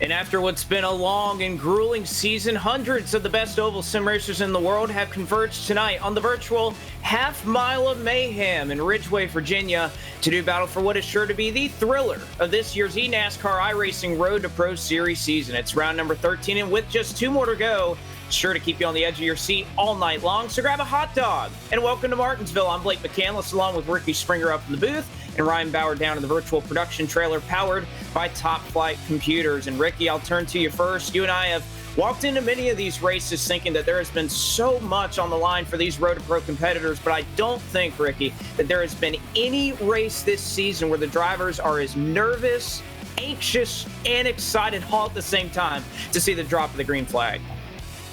And after what's been a long and grueling season, hundreds of the best oval sim racers in the world have converged tonight on the virtual Half Mile of Mayhem in Ridgeway, Virginia, to do battle for what is sure to be the thriller of this year's eNASCAR iRacing Road to Pro Series season. It's round number 13, and with just 2 more to go, it's sure to keep you on the edge of your seat all night long. So grab a hot dog and welcome to Martinsville. I'm Blake McCandless, along with Ricky Springer up in the booth and Ryan Bauer down in the virtual production trailer powered by Top Flight Computers. And Ricky, I'll turn to you first. You and I have walked into many of these races thinking that there has been so much on the line for these Road to Pro competitors, but I don't think, Ricky, that there has been any race this season where the drivers are as nervous, anxious, and excited all at the same time to see the drop of the green flag.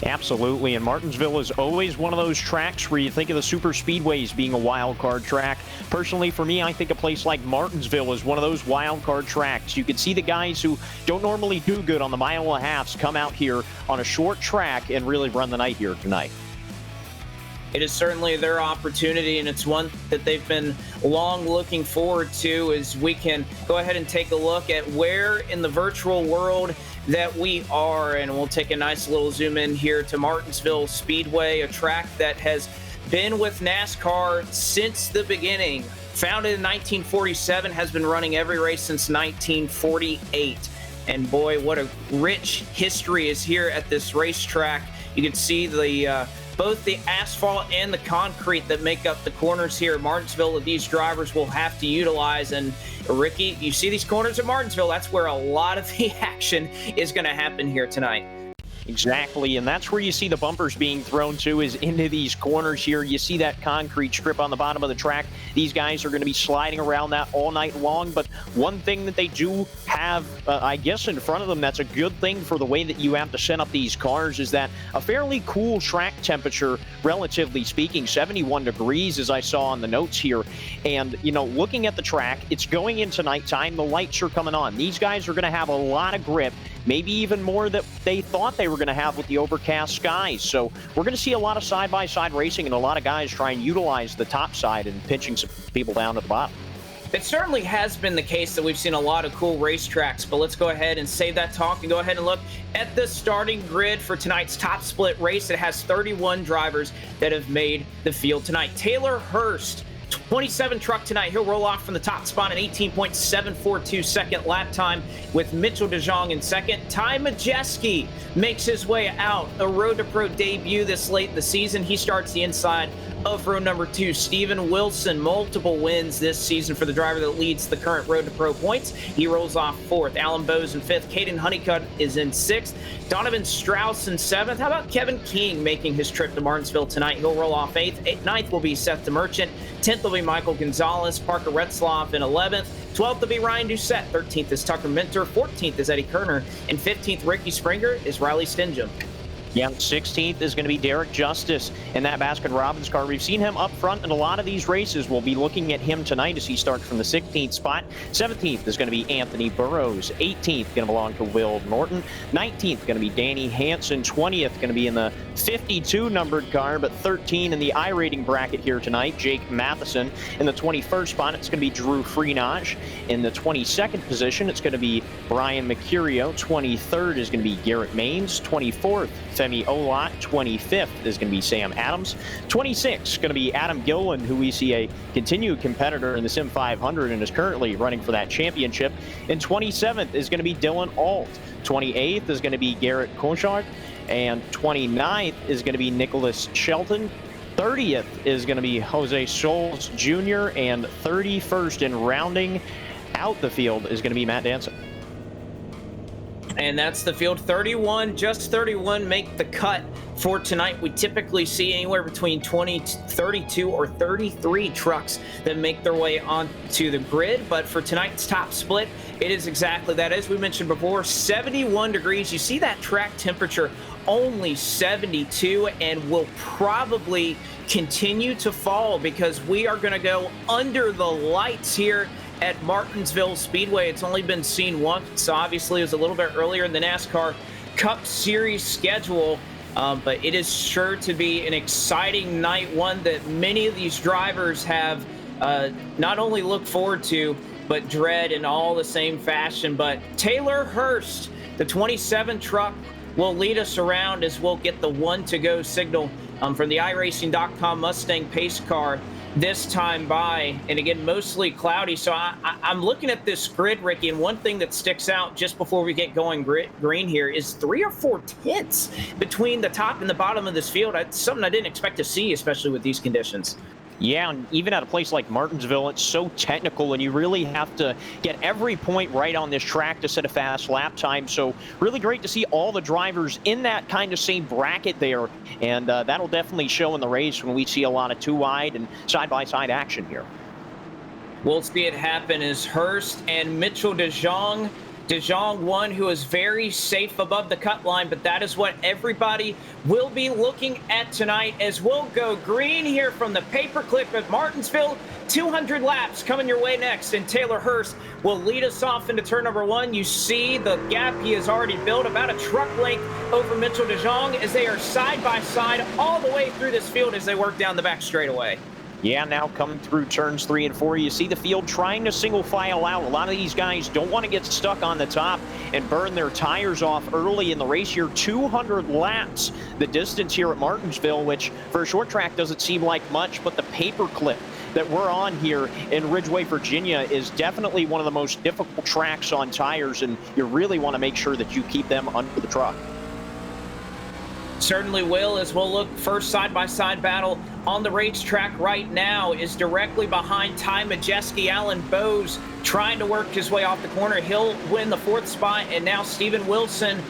Absolutely, and Martinsville is always one of those tracks where you think of the super speedways being a wild card track. Personally, for me, I think a place like Martinsville is one of those wild card tracks. You can see the guys who don't normally do good on the mile and a halves come out here on a short track and really run the night here tonight. It is certainly their opportunity, and it's one that they've been long looking forward to, as we can go ahead and take a look at where in the virtual world that we are. And we'll take a nice little zoom in here to Martinsville Speedway, a track that has been with NASCAR since the beginning. Founded in 1947, has been running every race since 1948. And boy, what a rich history is here at this racetrack. You can see the both the asphalt and the concrete that make up the corners here at Martinsville that these drivers will have to utilize. And Ricky, you see these corners at Martinsville, that's where a lot of the action is going to happen here tonight. Exactly, and that's where you see the bumpers being thrown to, is into these corners here. You see that concrete strip on the bottom of the track. These guys are going to be sliding around that all night long, but one thing that they do have, I guess, in front of them that's a good thing for the way that you have to set up these cars is that a fairly cool track temperature, relatively speaking, 71 degrees as I saw on the notes here. And, you know, looking at the track, it's going into nighttime. The lights are coming on. These guys are going to have a lot of grip, maybe even more than they thought they were going to have with the overcast skies. So we're going to see a lot of side-by-side racing and a lot of guys try and utilize the top side and pinching some people down at the bottom. It certainly has been the case that we've seen a lot of cool racetracks, but let's go ahead and save that talk and go ahead and look at the starting grid for tonight's top split race. It has 31 drivers that have made the field tonight. Taylor Hurst, 27 truck tonight. He'll roll off from the top spot, an 18.742 second lap time, with Mitchell DeJong in second. Ty Majeski makes his way out, a Road to Pro debut this late in the season. He starts the inside of row number 2. Steven Wilson, multiple wins this season for the driver that leads the current Road to Pro points. He rolls off 4th. Alan Bowes in 5th. Caden Honeycutt is in 6th. Donovan Strauss in 7th. How about Kevin King making his trip to Martinsville tonight? He'll roll off 8th. 9th will be Seth DeMerchant. 10th will be Michael Gonzalez. Parker Retzloff in 11th. 12th will be Ryan Doucette. 13th is Tucker Minter. 14th is Eddie Kerner. And 15th, Ricky Springer, is Riley Stingham. Yeah, 16th is going to be Derek Justice in that Baskin-Robbins car. We've seen him up front in a lot of these races. We'll be looking at him tonight as he starts from the 16th spot. 17th is going to be Anthony Burrows. 18th going to belong to Will Norton. 19th going to be Danny Hansen. 20th going to be in the 52 numbered car, but 13 in the iRating bracket here tonight, Jake Matheson. In the 21st spot, it's going to be Drew Freenage. In the 22nd position, it's going to be Brian Mercurio. 23rd is going to be Garrett Maines. 24th, Femi Olot. 25th is going to be Sam Adams. 26th going to be Adam Gillen, who we see a continued competitor in the Sim 500 and is currently running for that championship. And 27th is going to be Dylan Alt. 28th is going to be Garrett Conchard. And 29th is going to be Nicholas Shelton. 30th is going to be Jose Scholes Jr. And 31st in rounding out the field is going to be Matt Danson. And that's the field. 31, just 31 make the cut for tonight. We typically see anywhere between 20, 32, or 33 trucks that make their way onto the grid. But for tonight's top split, it is exactly that. As we mentioned before, 71 degrees. You see that track temperature only 72, and will probably continue to fall because we are going to go under the lights here at Martinsville Speedway. It's only been seen once, so obviously it was a little bit earlier in the NASCAR Cup Series schedule, but it is sure to be an exciting night, one that many of these drivers have not only looked forward to, but dread in all the same fashion. But Taylor Hurst, the 27 truck, will lead us around as we'll get the 1 to go signal from the iRacing.com Mustang pace car this time by. And again, mostly cloudy. So I'm looking at this grid, Ricky, and one thing that sticks out just before we get going green here is 3 or 4 tenths between the top and the bottom of this field. It's something I didn't expect to see, especially with these conditions. Yeah, and even at a place like Martinsville, it's so technical, and you really have to get every point right on this track to set a fast lap time. So really great to see all the drivers in that kind of same bracket there, and that'll definitely show in the race when we see a lot of two-wide and side-by-side action here. We'll see it happen as Hurst and Mitchell DeJong De Jong, one who is very safe above the cut line, but that is what everybody will be looking at tonight as we'll go green here from the paperclip at Martinsville. 200 laps coming your way next, and Taylor Hurst will lead us off into turn number 1. You see the gap he has already built, about a truck length over Mitchell De Jong, as they are side by side all the way through this field as they work down the back straightaway. Yeah, now coming through turns 3 and 4, you see the field trying to single file out. A lot of these guys don't want to get stuck on the top and burn their tires off early in the race here. 200 laps, the distance here at Martinsville, which for a short track doesn't seem like much, but the paperclip that we're on here in Ridgeway, Virginia is definitely one of the most difficult tracks on tires, and you really want to make sure that you keep them under the truck. Certainly will, as we'll look first side-by-side battle on the racetrack right now is directly behind Ty Majeski. Alan Bowes trying to work his way off the corner. He'll win the 4th spot, and now Steven Wilson,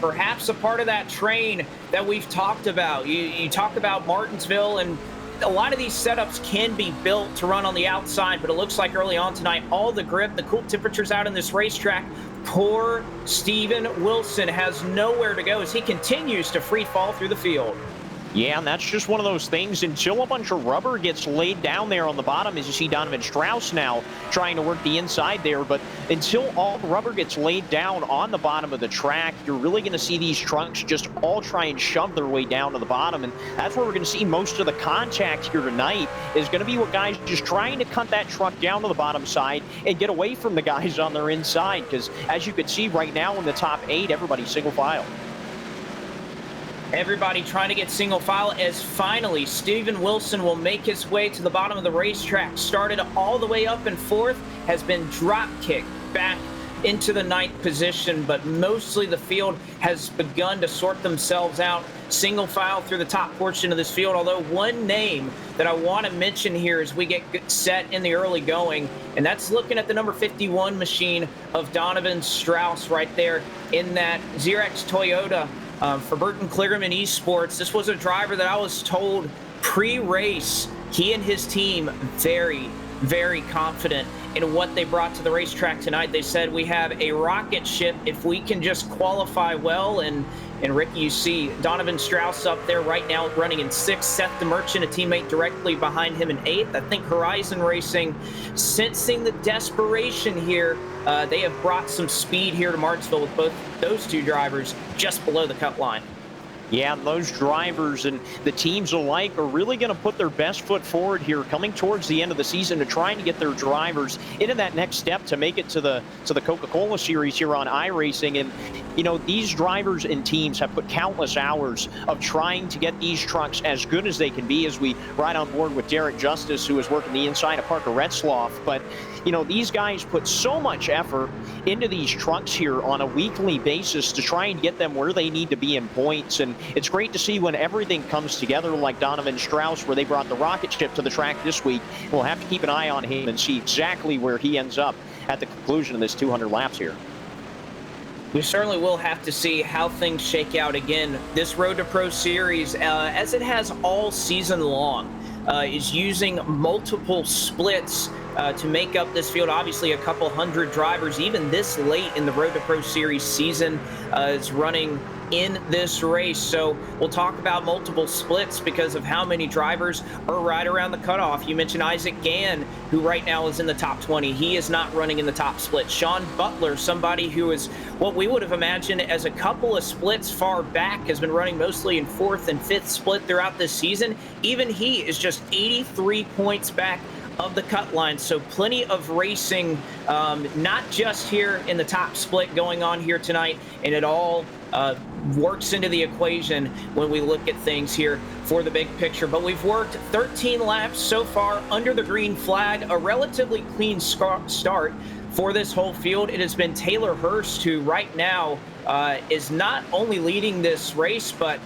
perhaps a part of that train that we've talked about. You talk about Martinsville, and a lot of these setups can be built to run on the outside, but it looks like early on tonight, all the grip, the cool temperatures out in this racetrack, poor Steven Wilson has nowhere to go as he continues to free fall through the field. Yeah, and that's just one of those things until a bunch of rubber gets laid down there on the bottom, as you see Donovan Strauss now trying to work the inside there. But until all the rubber gets laid down on the bottom of the track, you're really going to see these trunks just all try and shove their way down to the bottom. And that's where we're going to see most of the contact here tonight is going to be with guys just trying to cut that truck down to the bottom side and get away from the guys on their inside. Because as you can see right now in the top 8, everybody's single file. Everybody trying to get single file as finally Steven Wilson will make his way to the bottom of the racetrack. Started all the way up in 4th, has been drop kicked back into the 9th position, but mostly the field has begun to sort themselves out. Single file through the top portion of this field, although one name that I want to mention here as we get set in the early going, and that's looking at the number 51 machine of Donovan Strauss right there in that Xerox Toyota. For Burton Kligerman Esports, this was a driver that I was told pre-race, he and his team very, very confident in what they brought to the racetrack tonight. They said we have a rocket ship if we can just qualify well. And Ricky, you see Donovan Strauss up there right now running in 6th. Seth DeMerchant, a teammate directly behind him in 8th. I think Horizon Racing, sensing the desperation here, they have brought some speed here to Martinsville with both those two drivers just below the cut line. Yeah, those drivers and the teams alike are really going to put their best foot forward here coming towards the end of the season to trying to get their drivers into that next step to make it to the Coca-Cola Series here on iRacing. And, you know, these drivers and teams have put countless hours of trying to get these trucks as good as they can be, as we ride on board with Derek Justice, who is working the inside of Parker Retzloff. But, you know, these guys put so much effort into these trucks here on a weekly basis to try and get them where they need to be in points. And it's great to see when everything comes together like Donovan Strauss, where they brought the rocket ship to the track this week. We'll have to keep an eye on him and see exactly where he ends up at the conclusion of this 200 laps here. We certainly will have to see how things shake out again. This Road to Pro Series, as it has all season long, is using multiple splits to make up this field. Obviously, a couple hundred drivers, even this late in the Road to Pro Series season, is running in this race. So we'll talk about multiple splits because of how many drivers are right around the cutoff. You mentioned Isaac Gann, who right now is in the top 20. He is not running in the top split. Sean Butler, somebody who is what we would have imagined as a couple of splits far back, has been running mostly in 4th and 5th split throughout this season. Even he is just 83 points back of the cut line. So plenty of racing, not just here in the top split going on here tonight, and it all works into the equation when we look at things here for the big picture. But we've worked 13 laps so far under the green flag, a relatively clean start for this whole field. It has been Taylor Hurst who right now is not only leading this race, but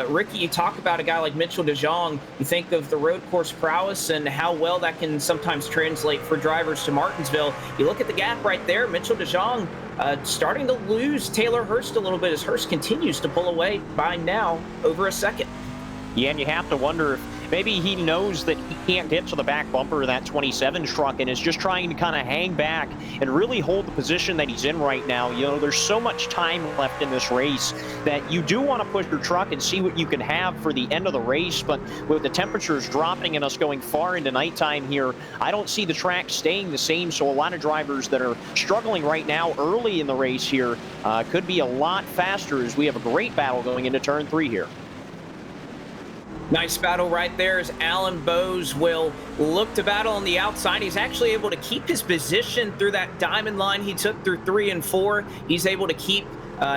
Ricky, you talk about a guy like Mitchell De Jong. You think of the road course prowess and how well that can sometimes translate for drivers to Martinsville. You look at the gap right there, Mitchell De Jong starting to lose Taylor Hurst a little bit as Hurst continues to pull away by now over a second. Yeah, and you have to wonder if maybe he knows that he can't get to the back bumper of that 27 truck and is just trying to kind of hang back and really hold the position that he's in right now. You know, there's so much time left in this race that you do want to push your truck and see what you can have for the end of the race, but with the temperatures dropping and us going far into nighttime here, I don't see the track staying the same. So a lot of drivers that are struggling right now early in the race here could be a lot faster as we have a great battle going into turn 3 here. Nice battle right there as Alan Bowes will look to battle on the outside. He's actually able to keep his position through that diamond line he took through 3 and 4. He's able to keep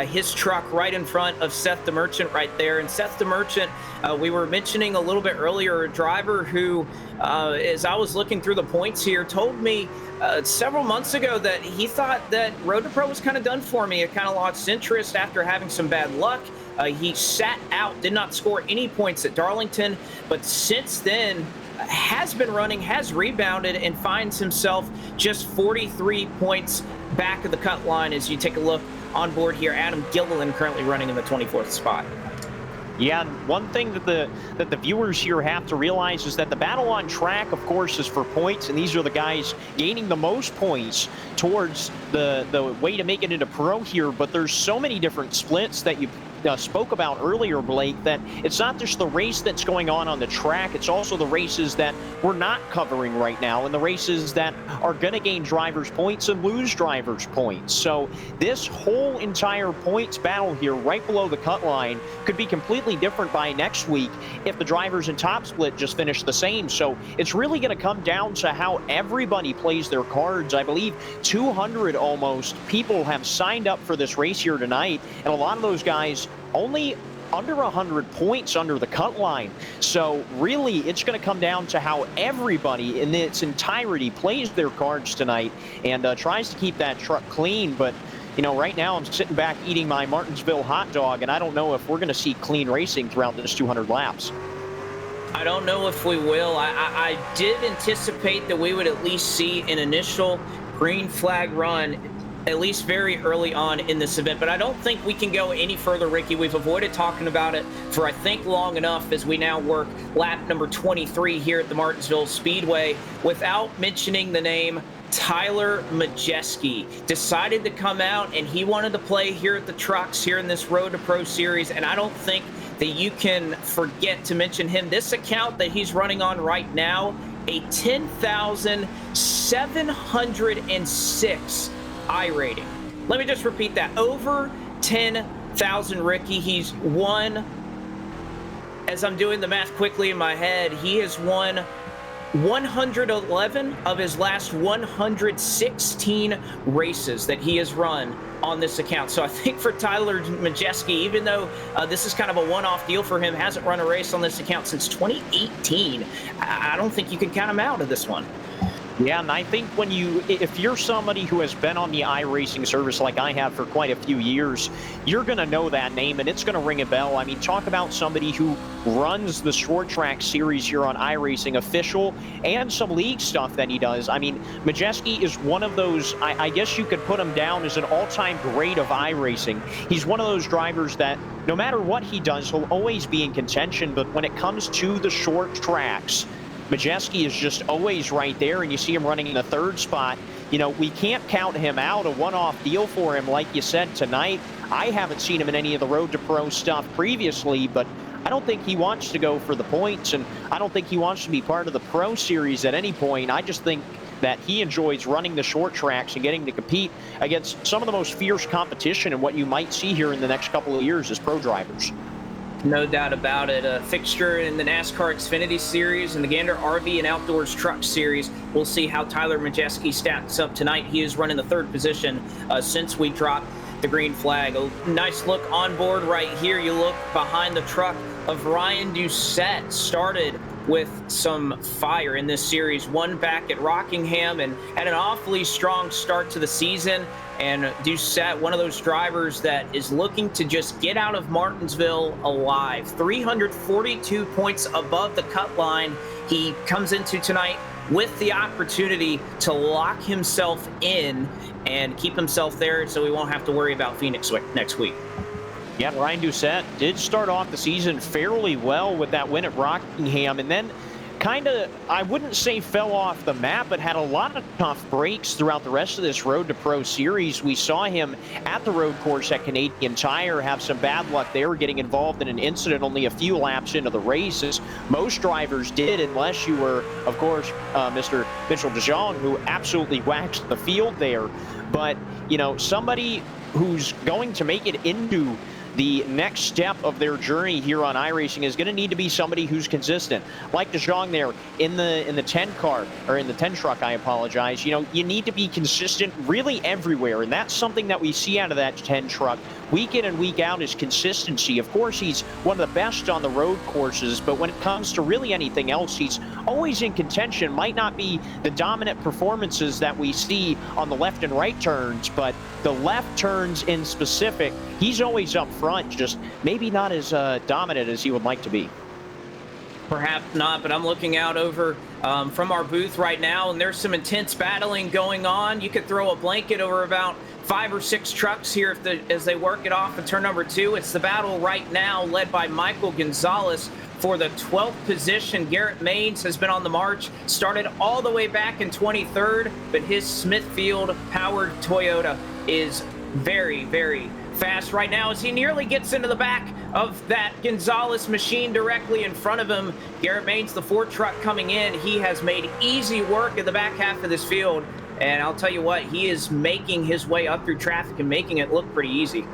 his truck right in front of Seth the Merchant right there. And Seth the Merchant, we were mentioning a little bit earlier, a driver who, as I was looking through the points here, told me several months ago that he thought that Road to Pro was kind of done for me. It kind of lost interest after having some bad luck. He sat out, did not score any points at Darlington, but since then has been running, has rebounded, and finds himself just 43 points back of the cut line as you take a look on board here. Adam Gilliland currently running in the 24th spot. Yeah, one thing that the viewers here have to realize is that the battle on track, of course, is for points, and these are the guys gaining the most points towards the way to make it into pro here. But there's so many different splits that you spoke about earlier, Blake, that it's not just the race that's going on the track, it's also the races that we're not covering right now and the races that are going to gain drivers points and lose drivers points. So this whole entire points battle here right below the cut line could be completely different by next week if the drivers in top split just finish the same. So it's really going to come down to how everybody plays their cards. I believe 200 almost people have signed up for this race here tonight, and a lot of those guys only under 100 points under the cut line. So really, it's going to come down to how everybody in its entirety plays their cards tonight and tries to keep that truck clean. But, you know, right now I'm sitting back eating my Martinsville hot dog, and I don't know if we're going to see clean racing throughout this 200 laps. I don't know if we will. I did anticipate that we would at least see an initial green flag run at least very early on in this event, but I don't think we can go any further, Ricky. We've avoided talking about it for, I think, long enough as we now work lap number 23 here at the Martinsville Speedway without mentioning the name Tyler Majeski. Decided to come out, and he wanted to play here at the trucks here in this Road to Pro Series, and I don't think that you can forget to mention him. This account that he's running on right now, a 10,706 iRating. Let me just repeat that. Over 10,000, Ricky. He's won, as I'm doing the math quickly in my head, he has won 111 of his last 116 races that he has run on this account. So I think for Tyler Majeski, even though this is kind of a one-off deal for him, hasn't run a race on this account since 2018, I don't think you can count him out of this one. Yeah, and I think if you're somebody who has been on the iRacing service like I have for quite a few years, you're going to know that name, and it's going to ring a bell. I mean, talk about somebody who runs the short track series here on iRacing, official, and some league stuff that he does. I mean, Majeski is one of those, I guess you could put him down as an all-time great of iRacing. He's one of those drivers that no matter what he does, he'll always be in contention, but when it comes to the short tracks, Majeski is just always right there, and you see him running in the third spot. You know, we can't count him out, a one-off deal for him, like you said tonight. I haven't seen him in any of the Road to Pro stuff previously, but I don't think he wants to go for the points, and I don't think he wants to be part of the Pro Series at any point. I just think that he enjoys running the short tracks and getting to compete against some of the most fierce competition and what you might see here in the next couple of years as pro drivers. No doubt about it. A fixture in the NASCAR Xfinity Series and the Gander RV and Outdoors Truck Series. We'll see how Tyler Majeski stacks up tonight. He is running the third position since we dropped the green flag. A nice look on board right here. You look behind the truck of Ryan Doucette. Started with some fire in this series. Won back at Rockingham and had an awfully strong start to the season. And Doucette, one of those drivers that is looking to just get out of Martinsville alive. 342 points above the cut line. He comes into tonight with the opportunity to lock himself in and keep himself there so we won't have to worry about Phoenix next week. Yeah, Ryan Doucette did start off the season fairly well with that win at Rockingham, and then kind of, I wouldn't say fell off the map, but had a lot of tough breaks throughout the rest of this Road to Pro series. We saw him at the road course at Canadian Tire have some bad luck there, getting involved in an incident only a few laps into the race, as most drivers did, unless you were, of course, Mr. Mitchell DeJong, who absolutely waxed the field there. But, you know, somebody who's going to make it into the next step of their journey here on iRacing is going to need to be somebody who's consistent. Like DeJong there in the 10 car, or in the 10 truck, I apologize. You know, you need to be consistent really everywhere, and that's something that we see out of that 10 truck week in and week out, is consistency. Of course, he's one of the best on the road courses, but when it comes to really anything else, he's always in contention. Might not be the dominant performances that we see on the left and right turns, but the left turns in specific, he's always up front, just maybe not as dominant as he would like to be. Perhaps not, but I'm looking out over from our booth right now, and there's some intense battling going on. You could throw a blanket over about 5 or 6 trucks here as they work it off in turn number 2. It's the battle right now led by Michael Gonzalez for the 12th position. Garrett Maines has been on the march, started all the way back in 23rd, but his Smithfield-powered Toyota is very, very fast right now as he nearly gets into the back of that Gonzalez machine directly in front of him. Garrett Maines, the Ford truck coming in, he has made easy work in the back half of this field, and I'll tell you what, he is making his way up through traffic and making it look pretty easy.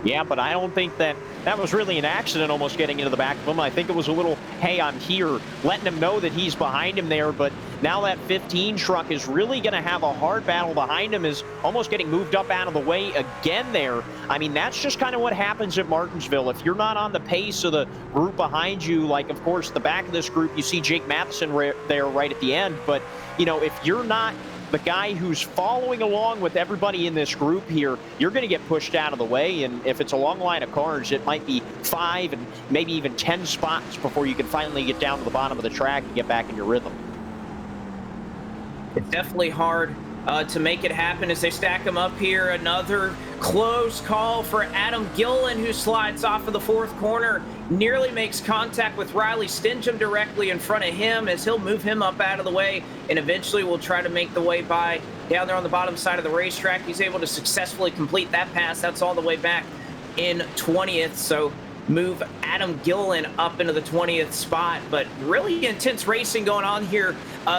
Yeah, but I don't think that was really an accident, almost getting into the back of him. I think it was a little, hey, I'm here, letting him know that he's behind him there. But now that 15 truck is really going to have a hard battle behind him, is almost getting moved up out of the way again there. I mean, that's just kind of what happens at Martinsville. If you're not on the pace of the group behind you, like, of course, the back of this group, you see Jake Matheson there right at the end. But, you know, if you're not the guy who's following along with everybody in this group here, you're going to get pushed out of the way. And if it's a long line of cars, it might be 5 and maybe even 10 spots before you can finally get down to the bottom of the track and get back in your rhythm. It's definitely hard to make it happen as they stack them up here. Another close call for Adam Gillen, who slides off of the 4th corner, nearly makes contact with Riley Stingham directly in front of him as he'll move him up out of the way, and eventually will try to make the way by down there on the bottom side of the racetrack. He's able to successfully complete that pass. That's all the way back in 20th, so move Adam Gillen up into the 20th spot. But really intense racing going on here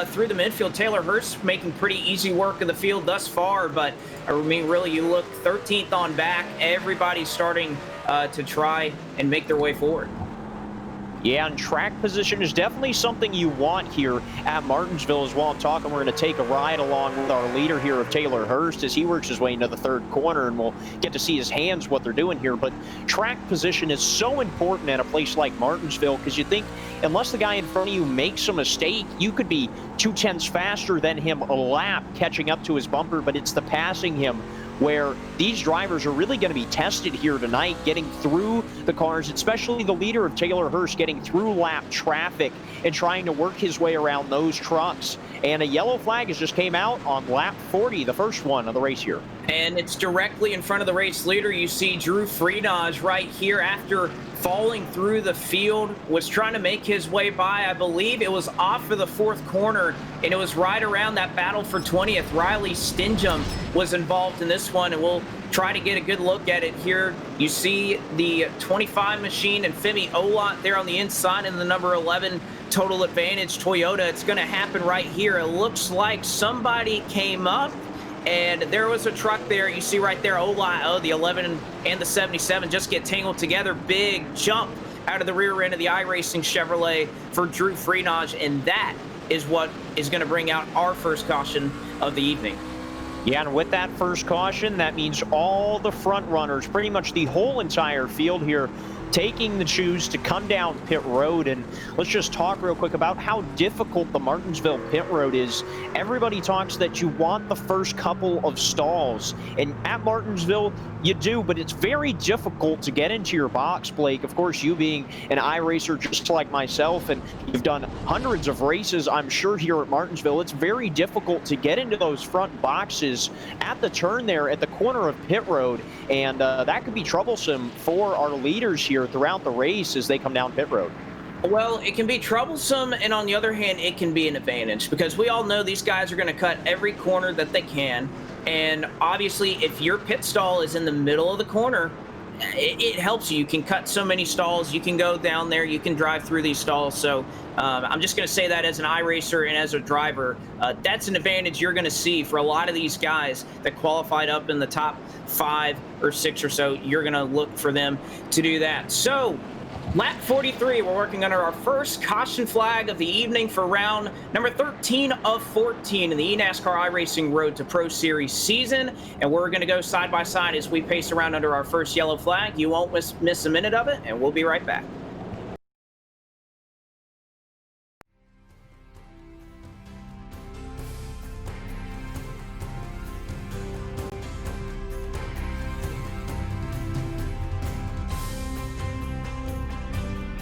through the midfield. Taylor Hurst making pretty easy work of the field thus far, but I mean, really, you look 13th on back, everybody's starting to try and make their way forward. Yeah, and track position is definitely something you want here at Martinsville as well. I'm talking, we're going to take a ride along with our leader here of Taylor Hurst as he works his way into the 3rd corner, and we'll get to see his hands, what they're doing here. But track position is so important at a place like Martinsville, because you think unless the guy in front of you makes a mistake, you could be 2/10 faster than him a lap catching up to his bumper, but it's the passing him where these drivers are really going to be tested here tonight, getting through the cars, especially the leader of Taylor Hurst, getting through lap traffic and trying to work his way around those trucks. And a yellow flag has just came out on lap 40, the first one of the race here. And it's directly in front of the race leader. You see Drew Freenage right here after falling through the field, was trying to make his way by. I believe it was off of the 4th corner, and it was right around that battle for 20th. Riley Stingham was involved in this one, and we'll try to get a good look at it here. You see the 25 machine and Femi Olot there on the inside, and the number 11 Total Advantage Toyota. It's going to happen right here. It looks like somebody came up, and there was a truck there. You see right there, Olot, the 11 and the 77 just get tangled together. Big jump out of the rear end of the iRacing Chevrolet for Drew Freenage, and that is what is going to bring out our first caution of the evening. Yeah, and with that first caution, that means all the front runners, pretty much the whole entire field here, taking the choose to come down pit road. And let's just talk real quick about how difficult the Martinsville pit road is. Everybody talks that you want the first couple of stalls, and at Martinsville you do, but it's very difficult to get into your box, Blake. Of course, you being an iRacer just like myself, and you've done hundreds of races, I'm sure, here at Martinsville, it's very difficult to get into those front boxes at the turn there at the corner of pit road, and that could be troublesome for our leaders here throughout the race as they come down pit road. Well, it can be troublesome, and on the other hand, it can be an advantage, because we all know these guys are going to cut every corner that they can. And obviously, if your pit stall is in the middle of the corner, it helps you. You can cut so many stalls. You can go down there. You can drive through these stalls. So I'm just going to say that as an iRacer and as a driver, that's an advantage you're going to see for a lot of these guys that qualified up in the top 5 or 6 or so. You're going to look for them to do that. So lap 43, we're working under our first caution flag of the evening for round number 13 of 14 in the eNASCAR iRacing Road to Pro Series season. And we're going to go side by side as we pace around under our first yellow flag. You won't miss a minute of it, and we'll be right back.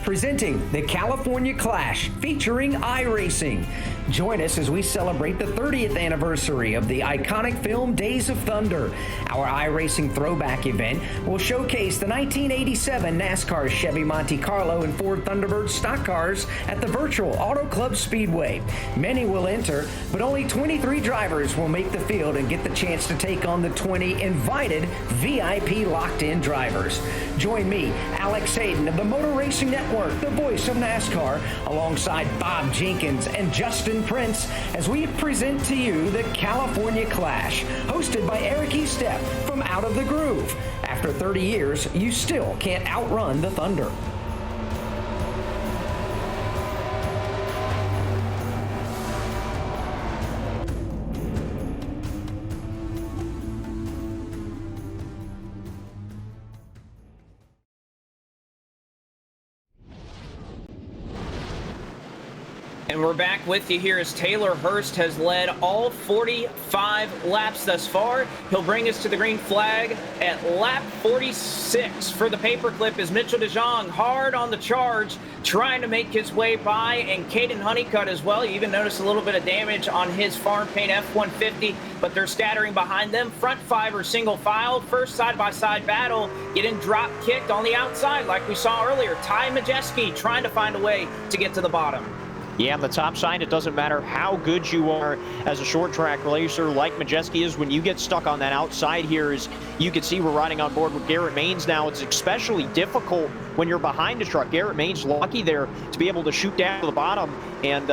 Presenting the California Clash featuring iRacing. Join us as we celebrate the 30th anniversary of the iconic film Days of Thunder. Our iRacing throwback event will showcase the 1987 NASCAR Chevy Monte Carlo and Ford Thunderbird stock cars at the virtual Auto Club Speedway. Many will enter, but only 23 drivers will make the field and get the chance to take on the 20 invited VIP locked-in drivers. Join me, Alex Hayden of the Motor Racing Network, the voice of NASCAR, alongside Bob Jenkins and Justin Prince, as we present to you the California Clash, hosted by Eric Estep from Out of the Groove. After 30 years, you still can't outrun the Thunder. And we're back with you here as Taylor Hurst has led all 45 laps thus far. He'll bring us to the green flag at lap 46. For the paperclip is Mitchell DeJong hard on the charge, trying to make his way by, and Caden Honeycutt as well. You even notice a little bit of damage on his farm paint F-150, but they're scattering behind them. Front 5 are single file. First side-by-side battle, getting drop kicked on the outside like we saw earlier. Ty Majeski trying to find a way to get to the bottom. Yeah, on the top side, it doesn't matter how good you are as a short track racer like Majeski is. When you get stuck on that outside here, as you can see, we're riding on board with Garrett Maines now. It's especially difficult when you're behind a truck. Garrett Maines lucky there to be able to shoot down to the bottom. And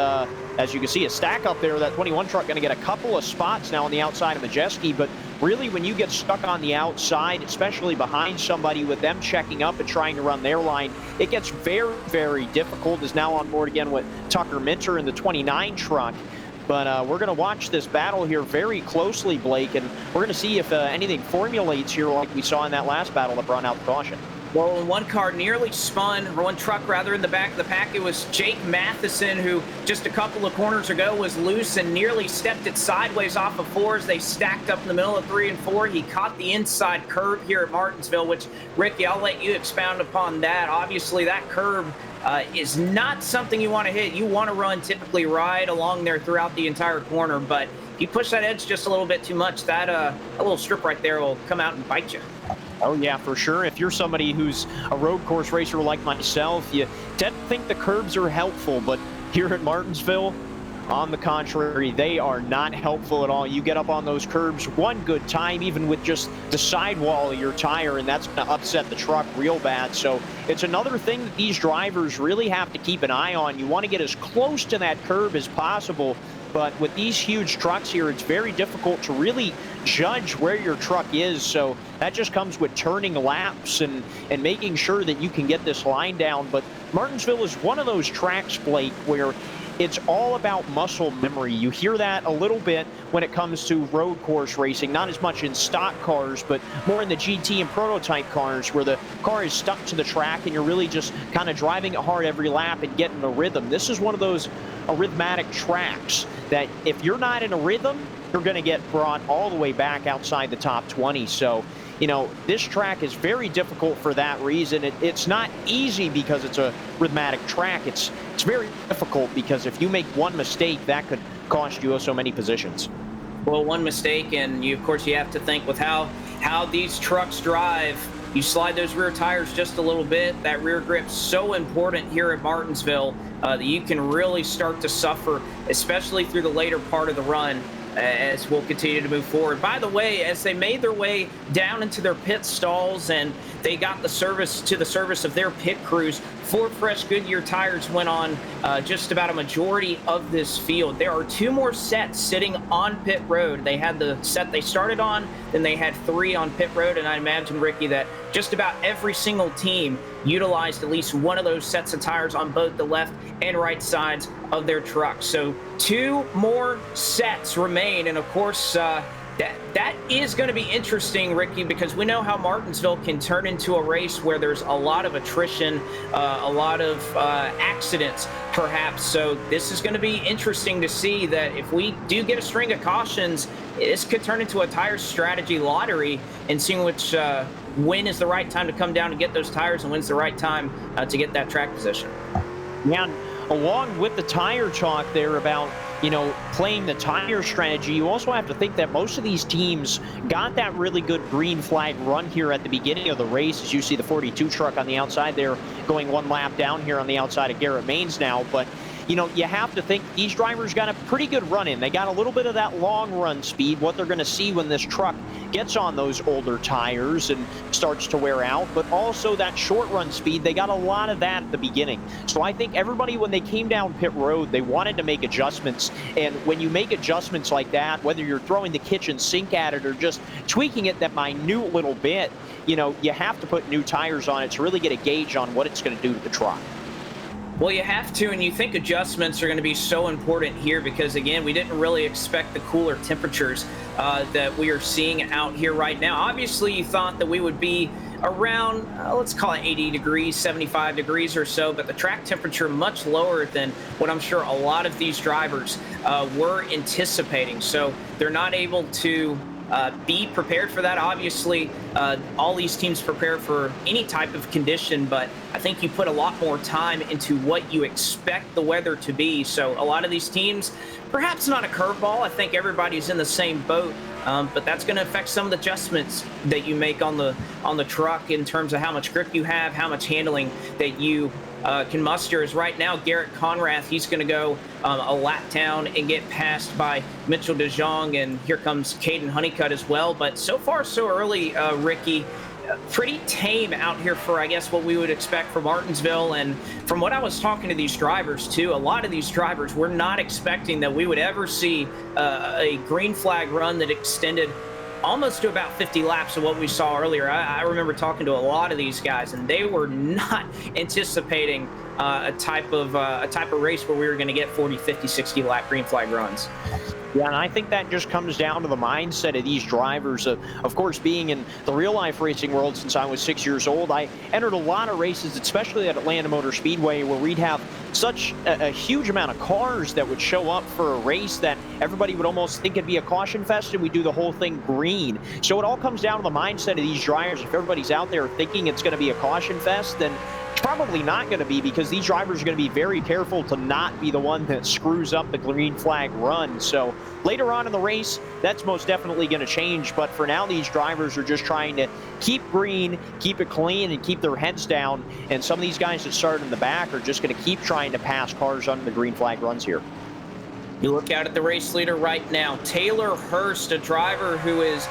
as you can see, a stack up there, that 21 truck going to get a couple of spots now on the outside of Majeski. But really, when you get stuck on the outside, especially behind somebody with them checking up and trying to run their line, it gets very, very difficult. Is now on board again with Tucker Minter in the 29 truck. But we're going to watch this battle here very closely, Blake, and we're going to see if anything formulates here like we saw in that last battle that brought out the caution. Well, one car nearly spun, or one truck rather, in the back of the pack. It was Jake Matheson, who just a couple of corners ago was loose and nearly stepped it sideways off of 4s. They stacked up in the middle of 3 and 4. He caught the inside curb here at Martinsville, which, Ricky, I'll let you expound upon that. Obviously, that curb is not something you want to hit. You want to run typically right along there throughout the entire corner, but if you push that edge just a little bit too much, that a little strip right there will come out and bite you. Oh, yeah, for sure. If you're somebody who's a road course racer like myself, you tend to think the curbs are helpful, but here at Martinsville, on the contrary, they are not helpful at all. You get up on those curbs one good time, even with just the sidewall of your tire, and that's going to upset the truck real bad. So it's another thing that these drivers really have to keep an eye on. You want to get as close to that curb as possible, but with these huge trucks here, it's very difficult to really judge where your truck is. So that just comes with turning laps and making sure that you can get this line down. But Martinsville is one of those tracks, Blake, where it's all about muscle memory. You hear that a little bit when it comes to road course racing, not as much in stock cars, but more in the GT and prototype cars where the car is stuck to the track and you're really just kind of driving it hard every lap and getting the rhythm. This is one of those arithmetic tracks that if you're not in a rhythm, you're going to get brought all the way back outside the top 20. So, you know, this track is very difficult for that reason. It's not easy because it's a rhythmatic track. It's very difficult because if you make one mistake, that could cost you so many positions. Well, one mistake, and of course you have to think with how these trucks drive. You slide those rear tires just a little bit. That rear grip's so important here at Martinsville that you can really start to suffer, especially through the later part of the run, as we'll continue to move forward. By the way, as they made their way down into their pit stalls and they got the service of their pit crews, 4 fresh Goodyear tires went on just about a majority of this field. There are 2 more sets sitting on pit road. They had the set they started on, then they had 3 on pit road, and I imagine, Ricky, that just about every single team utilized at least one of those sets of tires on both the left and right sides of their truck. So 2 more sets remain, and of course that is going to be interesting, Ricky, because we know how Martinsville can turn into a race where there's a lot of attrition, a lot of accidents, perhaps. So this is going to be interesting to see that if we do get a string of cautions, this could turn into a tire strategy lottery and seeing which when is the right time to come down and get those tires and when's the right time to get that track position. Yeah, along with the tire talk there about, you know, playing the tire strategy, you also have to think that most of these teams got that really good green flag run here at the beginning of the race. As you see the 42 truck on the outside there going 1 lap down here on the outside of Garrett Maines now. But, you know, you have to think these drivers got a pretty good run in. They got a little bit of that long run speed, what they're going to see when this truck gets on those older tires and starts to wear out, but also that short run speed. They got a lot of that at the beginning. So I think everybody, when they came down pit road, they wanted to make adjustments. And when you make adjustments like that, whether you're throwing the kitchen sink at it or just tweaking it that minute little bit, you know, you have to put new tires on it to really get a gauge on what it's going to do to the truck. Well, you have to, and you think adjustments are going to be so important here because, again, we didn't really expect the cooler temperatures that we are seeing out here right now. Obviously, you thought that we would be around, let's call it 80 degrees, 75 degrees or so, but the track temperature much lower than what I'm sure a lot of these drivers were anticipating. So they're not able to be prepared for that. Obviously, all these teams prepare for any type of condition, but I think you put a lot more time into what you expect the weather to be. So a lot of these teams, perhaps not a curveball. I think everybody's in the same boat, but that's going to affect some of the adjustments that you make on the truck in terms of how much grip you have, how much handling that you can muster. As right now, Garrett Conrath, he's going to go a lap down and get passed by Mitchell DeJong, and here comes Caden Honeycutt as well. But so far, so early, Ricky, pretty tame out here for, I guess, what we would expect from Martinsville. And from what I was talking to these drivers, too, a lot of these drivers were not expecting that we would ever see a green flag run that extended almost to about 50 laps of what we saw earlier. I remember talking to a lot of these guys, and they were not anticipating a type of race where we were going to get 40, 50, 60 lap green flag runs. Yeah, and I think that just comes down to the mindset of these drivers. Of course, being in the real-life racing world since I was 6 years old, I entered a lot of races, especially at Atlanta Motor Speedway, where we'd have such a huge amount of cars that would show up for a race that everybody would almost think it'd be a caution fest, and we do the whole thing green. So it all comes down to the mindset of these drivers. If everybody's out there thinking it's going to be a caution fest, then it's probably not going to be, because these drivers are going to be very careful to not be the one that screws up the green flag run. So later on in the race, that's most definitely going to change. But for now, these drivers are just trying to keep green, keep it clean, and keep their heads down. And some of these guys that started in the back are just going to keep trying to pass cars under the green flag runs here. You look out at the race leader right now, Taylor Hurst, a driver who is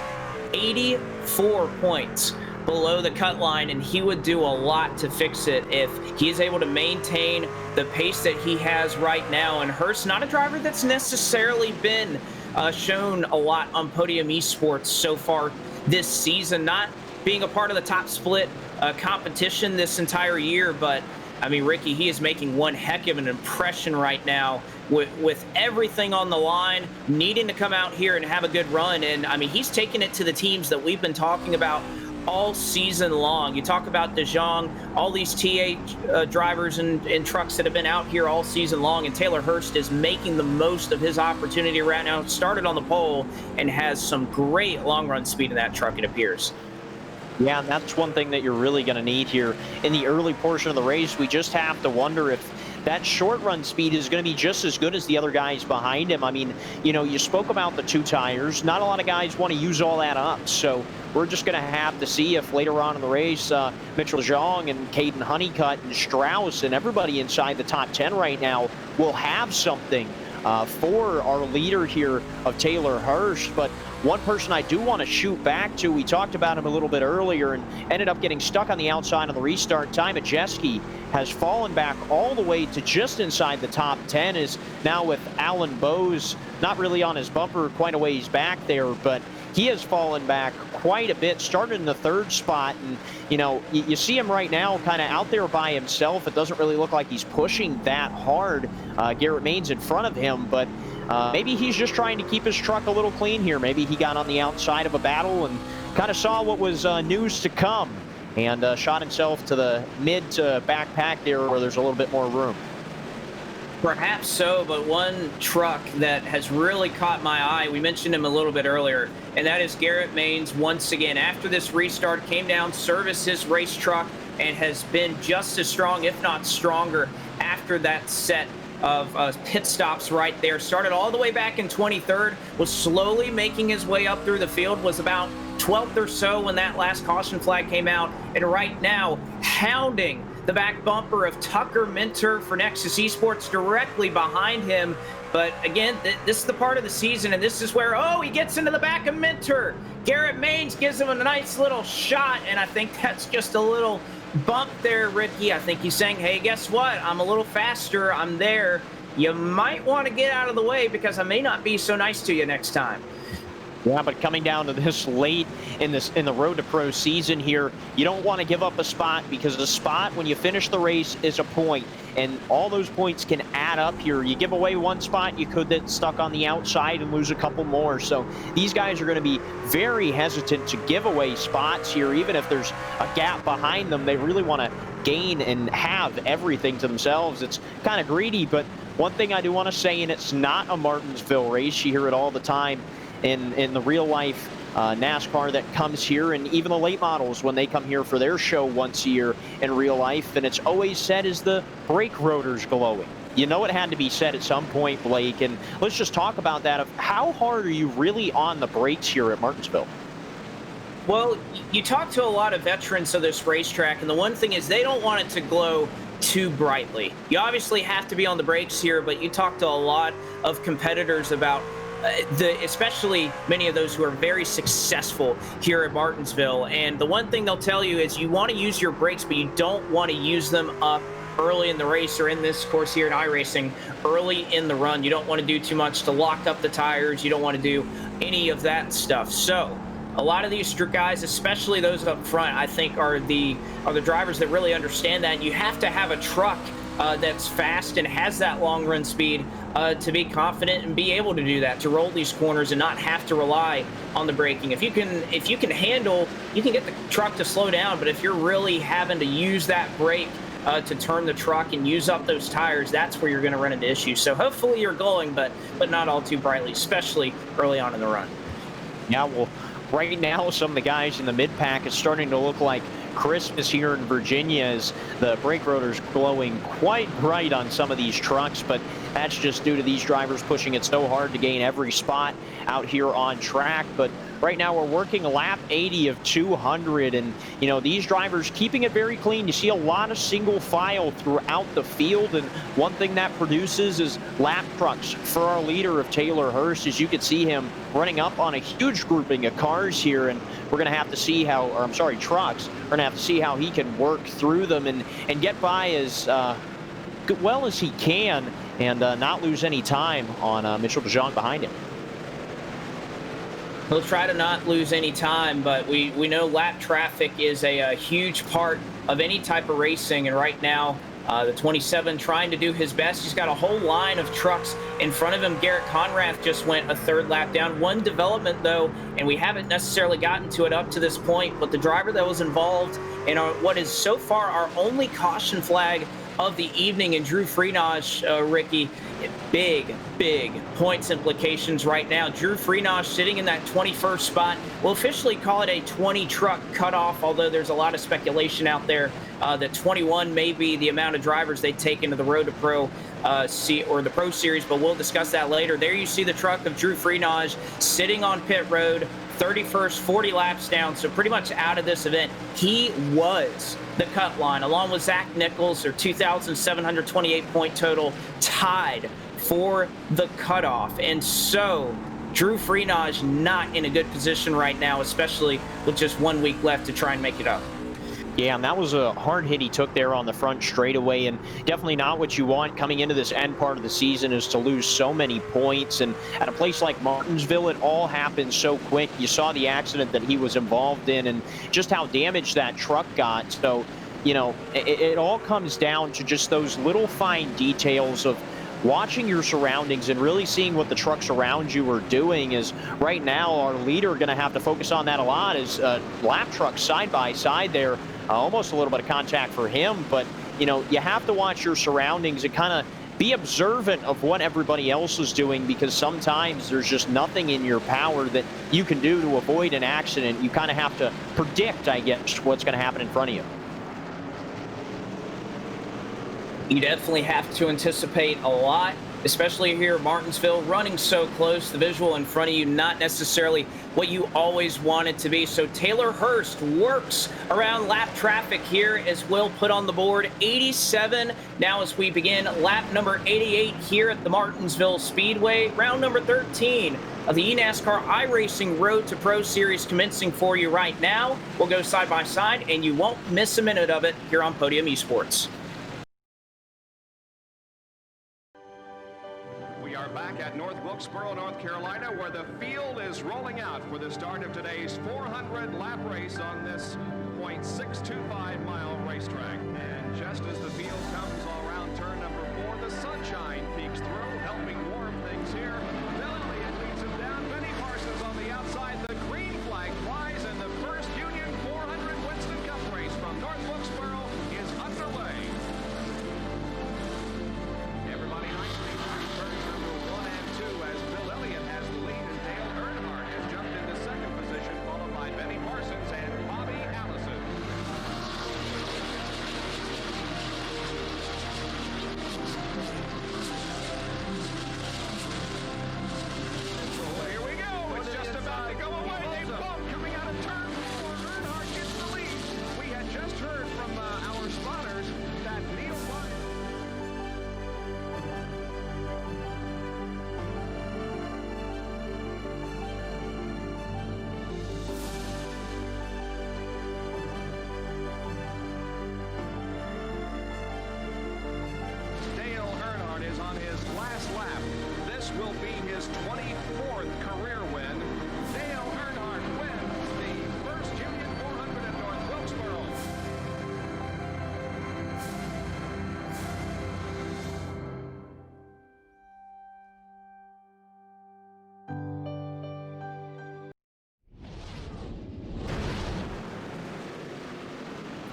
84 points below the cut line, and he would do a lot to fix it if he is able to maintain the pace that he has right now. And Hurst, not a driver that's necessarily been shown a lot on Podium Esports so far this season, not being a part of the top split competition this entire year, but I mean, Ricky, he is making one heck of an impression right now with everything on the line, needing to come out here and have a good run. And, I mean, he's taking it to the teams that we've been talking about all season long. You talk about De Jong, all these TA drivers and trucks that have been out here all season long, and Taylor Hurst is making the most of his opportunity right now. Started on the pole and has some great long-run speed in that truck, it appears. Yeah, and that's one thing that you're really going to need here in the early portion of the race. We just have to wonder if that short run speed is going to be just as good as the other guys behind him. I mean, you know, you spoke about the 2 tires. Not a lot of guys want to use all that up. So we're just going to have to see if later on in the race, Mitchell Zhang and Caden Honeycutt and Strauss and everybody inside the top 10 right now will have something for our leader here of Taylor Hurst. But one person I do want to shoot back to, we talked about him a little bit earlier and ended up getting stuck on the outside on the restart. Ty Majeski has fallen back all the way to just inside the top 10, is now with Alan Bowes, not really on his bumper, quite a ways back there, but he has fallen back quite a bit, started in the 3rd spot. And, you know, you see him right now kind of out there by himself. It doesn't really look like he's pushing that hard. Garrett Main's in front of him, but maybe he's just trying to keep his truck a little clean here. Maybe he got on the outside of a battle and kind of saw what was news to come and shot himself to the mid to back pack there where there's a little bit more room. Perhaps so, but one truck that has really caught my eye, we mentioned him a little bit earlier, and that is Garrett Main's once again. After this restart, came down, serviced his race truck, and has been just as strong, if not stronger, after that set of pit stops right there. Started all the way back in 23rd, was slowly making his way up through the field, was about 12th or so when that last caution flag came out, and right now hounding the back bumper of Tucker Minter for Nexus Esports directly behind him. But again, this is the part of the season, and this is where, oh, he gets into the back of Minter. Garrett Maines gives him a nice little shot, and I think that's just a little bump there, Ricky. I think he's saying, hey, guess what? I'm a little faster. I'm there. You might want to get out of the way because I may not be so nice to you next time. Yeah, but coming down to this late in the Road to Pro season here, you don't want to give up a spot, because the spot when you finish the race is a point, and all those points can add up here. You give away one spot, you could get stuck on the outside and lose a couple more. So these guys are going to be very hesitant to give away spots here, even if there's a gap behind them. They really want to gain and have everything to themselves. It's kind of greedy, but one thing I do want to say, and it's not a Martinsville race, you hear it all the time in the real life NASCAR that comes here, and even the late models when they come here for their show once a year in real life, and it's always said, is the brake rotors glowing? You know, it had to be said at some point, Blake, and let's just talk about that. Of how hard are you really on the brakes here at Martinsville? Well, you talk to a lot of veterans of this racetrack, and the one thing is they don't want it to glow too brightly. You obviously have to be on the brakes here, but you talk to a lot of competitors about especially many of those who are very successful here at Martinsville. And the one thing they'll tell you is you want to use your brakes, but you don't want to use them up early in the race, or in this course here in iRacing, early in the run. You don't want to do too much to lock up the tires. You don't want to do any of that stuff. So a lot of these guys, especially those up front, I think are the drivers that really understand that. You have to have a truck that's fast and has that long run speed to be confident and be able to do that, to roll these corners and not have to rely on the braking. If you can handle, you can get the truck to slow down, but if you're really having to use that brake to turn the truck and use up those tires, that's where you're going to run into issues. So hopefully you're glowing, but not all too brightly, especially early on in the run. Yeah, well, right now some of the guys in the mid-pack is starting to look like Christmas here in Virginia, as the brake rotors glowing quite bright on some of these trucks, but that's just due to these drivers pushing it so hard to gain every spot out here on track. But right now we're working a lap 80 of 200, and you know, these drivers keeping it very clean. You see a lot of single file throughout the field, and one thing that produces is lap trucks for our leader of Taylor Hurst. As you can see him running up on a huge grouping of cars here, and we're going to have to see how, or I'm sorry, trucks. We're going to have to see how he can work through them and get by as well as he can, and not lose any time on Mitchell DeJong behind him. We'll try to not lose any time, but we know lap traffic is a huge part of any type of racing, and right now The 27 trying to do his best. He's got a whole line of trucks in front of him. Garrett Conrath just went a third lap down. One development, though, and we haven't necessarily gotten to it up to this point, but the driver that was involved in what is so far our only caution flag of the evening, and Drew Freenage, Ricky, big points implications right now. Drew Freenage sitting in that 21st spot. We'll officially call it a 20 truck cutoff, although there's a lot of speculation out there that 21 may be the amount of drivers they take into the Road to Pro or the Pro Series, but we'll discuss that later. There you see the truck of Drew Freenage sitting on pit road, 31st, 40 laps down, so pretty much out of this event. He was the cut line, along with Zach Nichols, their 2,728 point total, tied for the cutoff. And so Drew Freenage not in a good position right now, especially with just 1 week left to try and make it up. Yeah, and that was a hard hit he took there on the front straightaway, and definitely not what you want coming into this end part of the season, is to lose so many points. And at a place like Martinsville, it all happened so quick. You saw the accident that he was involved in and just how damaged that truck got. So, you know, it all comes down to just those little fine details of watching your surroundings and really seeing what the trucks around you are doing. Is right now our leader going to have to focus on that a lot, is lap trucks side by side there. Almost a little bit of contact for him, but you know, you have to watch your surroundings and kind of be observant of what everybody else is doing, because sometimes there's just nothing in your power that you can do to avoid an accident. You kind of have to predict, I guess, what's going to happen in front of you. You definitely have to anticipate a lot, especially here at Martinsville, running so close. The visual in front of you, not necessarily what you always want it to be. So Taylor Hurst works around lap traffic here, as Will put on the board 87. Now as we begin lap number 88 here at the Martinsville Speedway, round number 13 of the eNASCAR iRacing Road to Pro Series commencing for you right now. We'll go side by side, and you won't miss a minute of it here on Podium Esports. We are back at North Wilkesboro, North Carolina, where the field is rolling out for the start of today's 400-lap race on this .625-mile racetrack. And just as the field comes all around turn number 4, the sunshine peeks through, helping warm things here. Bill Elliott leads him down. Benny Parsons on the outside. The green flag flies, and the first Union 400 Winston Cup race from North Wilkesboro is underway. Everybody nicely through turns number 1 and 2 as Bill Elliott has the lead, and Dale Earnhardt has jumped into second position, followed by Benny Parsons and Bobby Allison. So here we go. It's just about to go away. They bump coming out of turn 4. Earnhardt gets the lead. We had just heard from our spotters that Neil Martin. Dale Earnhardt is on his last lap. This will be his 24th career win. Dale Earnhardt wins the first Union 400 in North Wilkesboro.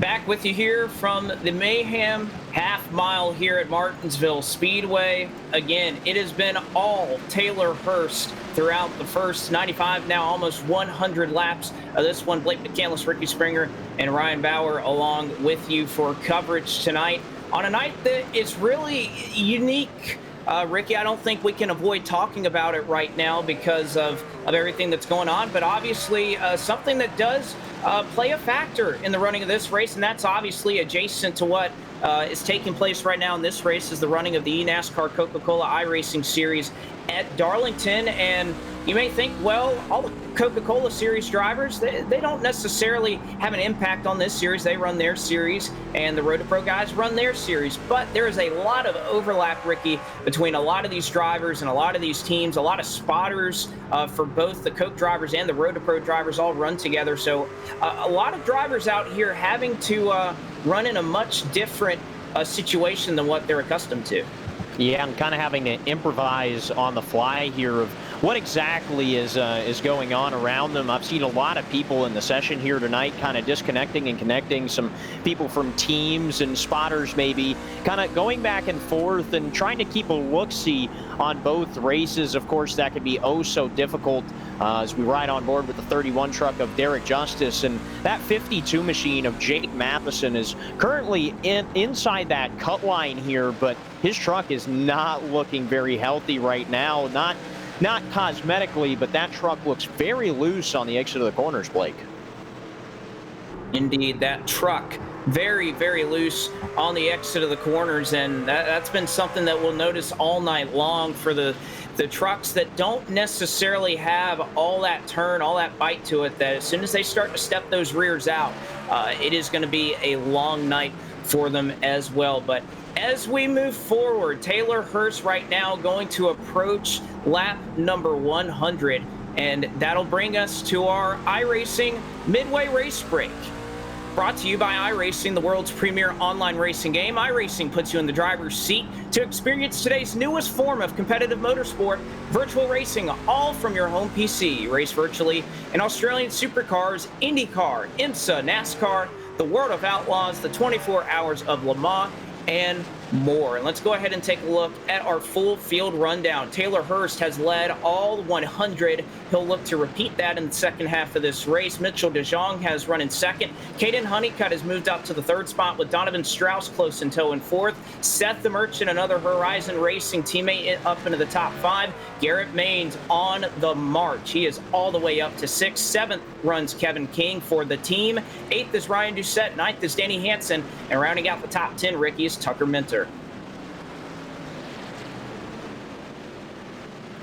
Back with you here from the Mayhem half mile here at Martinsville Speedway. Again, it has been all Taylor Hurst throughout the first 95, now almost 100 laps of this one. Blake McCandless, Ricky Springer, and Ryan Bauer along with you for coverage tonight on a night that is really unique. Ricky, I don't think we can avoid talking about it right now because of everything that's going on, but obviously something that does play a factor in the running of this race, and that's obviously adjacent to what is taking place right now in this race, is the running of the eNASCAR Coca-Cola iRacing Series at Darlington. And you may think, well, all the Coca-Cola Series drivers, they don't necessarily have an impact on this series. They run their series, and the Road to Pro guys run their series. But there is a lot of overlap, Ricky, between a lot of these drivers and a lot of these teams. A lot of spotters for both the Coke drivers and the Road to Pro drivers all run together. So a lot of drivers out here having to run in a much different situation than what they're accustomed to. Yeah, I'm kind of having to improvise on the fly here of what exactly is going on around them. I've seen a lot of people in the session here tonight kind of disconnecting and connecting, some people from teams and spotters maybe kind of going back and forth and trying to keep a look-see on both races. Of course, that could be oh so difficult as we ride on board with the 31 truck of Derek Justice, and that 52 machine of Jake Matheson is currently inside that cut line here, but his truck is not looking very healthy right now. Not cosmetically, but that truck looks very loose on the exit of the corners, Blake. Indeed, that truck very, very loose on the exit of the corners, and that's been something that we'll notice all night long for the trucks that don't necessarily have all that turn, all that bite to it, that as soon as they start to step those rears out, it is going to be a long night for them as well. But as we move forward, Taylor Hurst right now going to approach lap number 100, and that'll bring us to our iRacing Midway Race Break. Brought to you by iRacing, the world's premier online racing game. iRacing puts you in the driver's seat to experience today's newest form of competitive motorsport, virtual racing, all from your home PC. Race virtually in Australian supercars, IndyCar, IMSA, NASCAR, the World of Outlaws, the 24 Hours of Le Mans, and more. And let's go ahead and take a look at our full field rundown. Taylor Hurst has led all 100. He'll look to repeat that in the second half of this race. Mitchell DeJong has run in second. Caden Honeycutt has moved up to the third spot with Donovan Strauss close in tow in fourth. Seth the Merchant, another Horizon Racing teammate, up into the top five. Garrett Maines on the march. He is all the way up to sixth. Seventh runs Kevin King for the team. Eighth is Ryan Doucette. Ninth is Danny Hansen. And rounding out the top 10, Ricky, is Tucker Minter.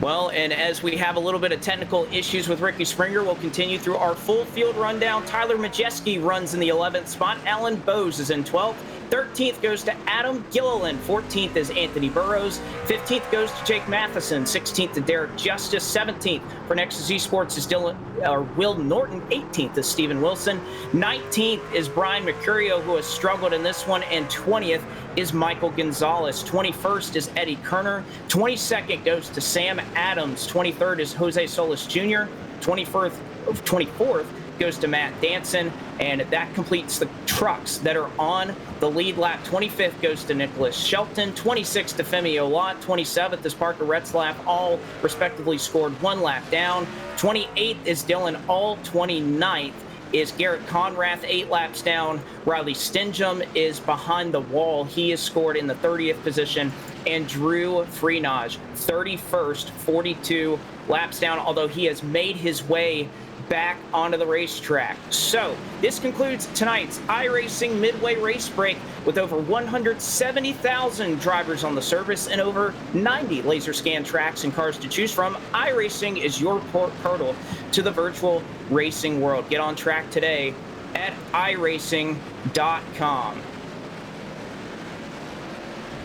Well, and as we have a little bit of technical issues with Ricky Springer, we'll continue through our full field rundown. Tyler Majeski runs in the 11th spot. Alan Bowes is in 12th. 13th goes to Adam Gilliland. 14th is Anthony Burrows. 15th goes to Jake Matheson. 16th to Derek Justice. 17th for Nexus Esports is Will Norton. 18th is Steven Wilson. 19th is Brian Mercurio, who has struggled in this one. And 20th is Michael Gonzalez. 21st is Eddie Kerner. 22nd goes to Sam Adams. 23rd is Jose Solis Jr. 24th goes to Matt Danson, and that completes the trucks that are on the lead lap. 25th goes to Nicholas Shelton, 26th to Femi Olat, 27th is Parker Retzlaff, all respectively scored one lap down. 28th is Dylan All, 29th is Garrett Conrath, 8 laps down. Riley Stingham is behind the wall. He is scored in the 30th position. And Drew Freenage, 31st, 42 laps down, although he has made his way back onto the racetrack. So this concludes tonight's iRacing Midway Race Break with over 170,000 drivers on the service and over 90 laser scan tracks and cars to choose from. iRacing is your portal to the virtual racing world. Get on track today at iRacing.com.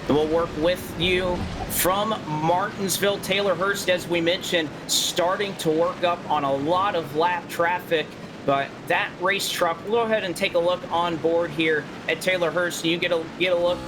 We'll work with you from Martinsville. Taylor Hurst, as we mentioned, starting to work up on a lot of lap traffic, but that race truck, we'll go ahead and take a look on board here at Taylor Hurst. You get a look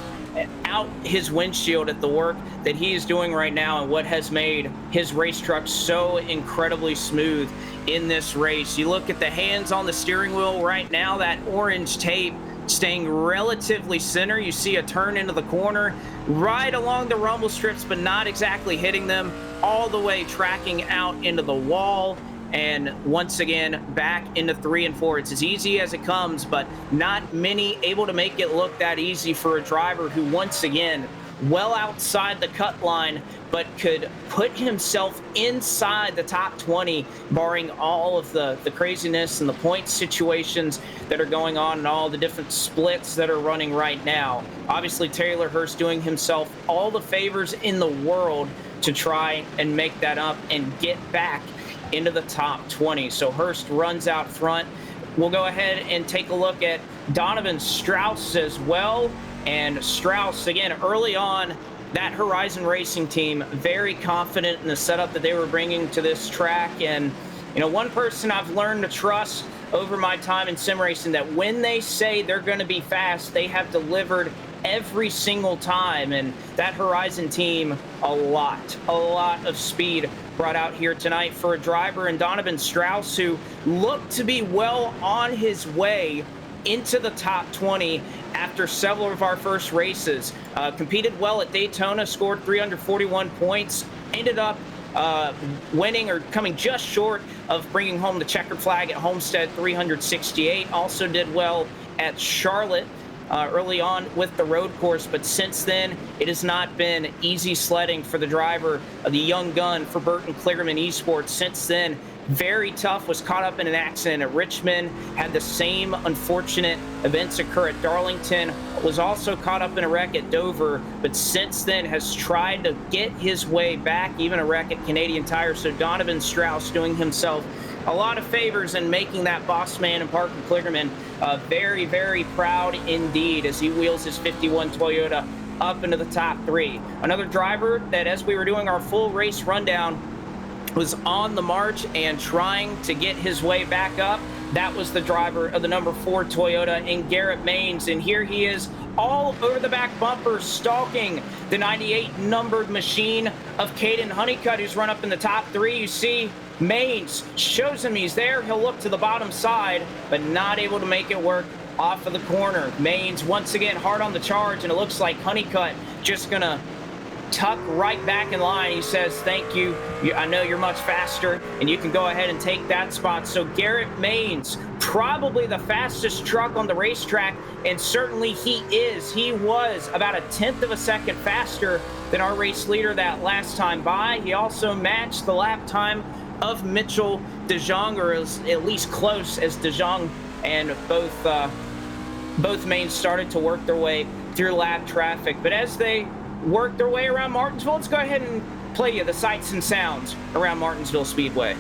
out his windshield at the work that he is doing right now and what has made his race truck so incredibly smooth in this race. You look at the hands on the steering wheel right now, that orange tape staying relatively center. You see a turn into the corner right along the rumble strips, but not exactly hitting them, all the way tracking out into the wall. And once again, back into 3 and 4. It's as easy as it comes, but not many able to make it look that easy for a driver who, once again, well outside the cut line, but could put himself inside the top 20, barring all of the craziness and the point situations that are going on and all the different splits that are running right now. Obviously, Taylor Hurst doing himself all the favors in the world to try and make that up and get back into the top 20. So Hurst runs out front. We'll go ahead and take a look at Donovan Strauss as well. And Strauss, again, early on, that Horizon Racing team, very confident in the setup that they were bringing to this track. And, you know, one person I've learned to trust over my time in sim racing, that when they say they're going to be fast, they have delivered every single time. And that Horizon team, a lot of speed brought out here tonight for a driver in Donovan Strauss, who looked to be well on his way into the top 20 after several of our first races. Competed well at Daytona, scored 341 points, ended up winning or coming just short of bringing home the checkered flag at Homestead, 368. Also did well at Charlotte early on with the road course, but since then it has not been easy sledding for the driver of the young gun for Burton Kligerman Esports. Since then, very tough. Was caught up in an accident at Richmond, had the same unfortunate events occur at Darlington, was also caught up in a wreck at Dover, but since then has tried to get his way back, even a wreck at Canadian Tire. So Donovan Strauss doing himself a lot of favors and making that boss man and Parker Kligerman very, very proud indeed as he wheels his 51 Toyota up into the top 3. Another driver that, as we were doing our full race rundown, was on the march and trying to get his way back up, that was the driver of the number 4 Toyota in Garrett Maines. And here he is all over the back bumper, stalking the 98 numbered machine of Caden Honeycutt, who's run up in the top 3. You see Maines shows him he's there. He'll look to the bottom side, but not able to make it work off of the corner. Maines once again hard on the charge, and it looks like Honeycutt just gonna tuck right back in line. He says, thank you. I know you're much faster, and you can go ahead and take that spot. So Garrett Maines, probably the fastest truck on the racetrack, and certainly he is. He was about 1/10 of a second faster than our race leader that last time by. He also matched the lap time of Mitchell DeJong, or at least close, as DeJong and both Maines started to work their way through lap traffic. But as they work their way around Martinsville, let's go ahead and play you the sights and sounds around Martinsville Speedway.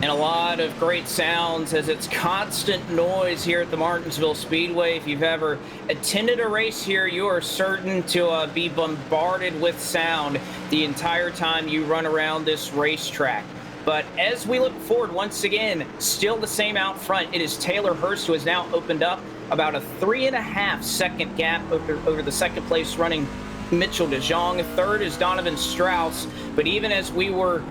And a lot of great sounds as it's constant noise here at the Martinsville Speedway. If you've ever attended a race here, you are certain to be bombarded with sound the entire time you run around this racetrack. But as we look forward, once again, still the same out front. It is Taylor Hurst, who has now opened up about a 3.5 second gap over the second place running Mitchell DeJong. Third is Donovan Strauss. But even as we were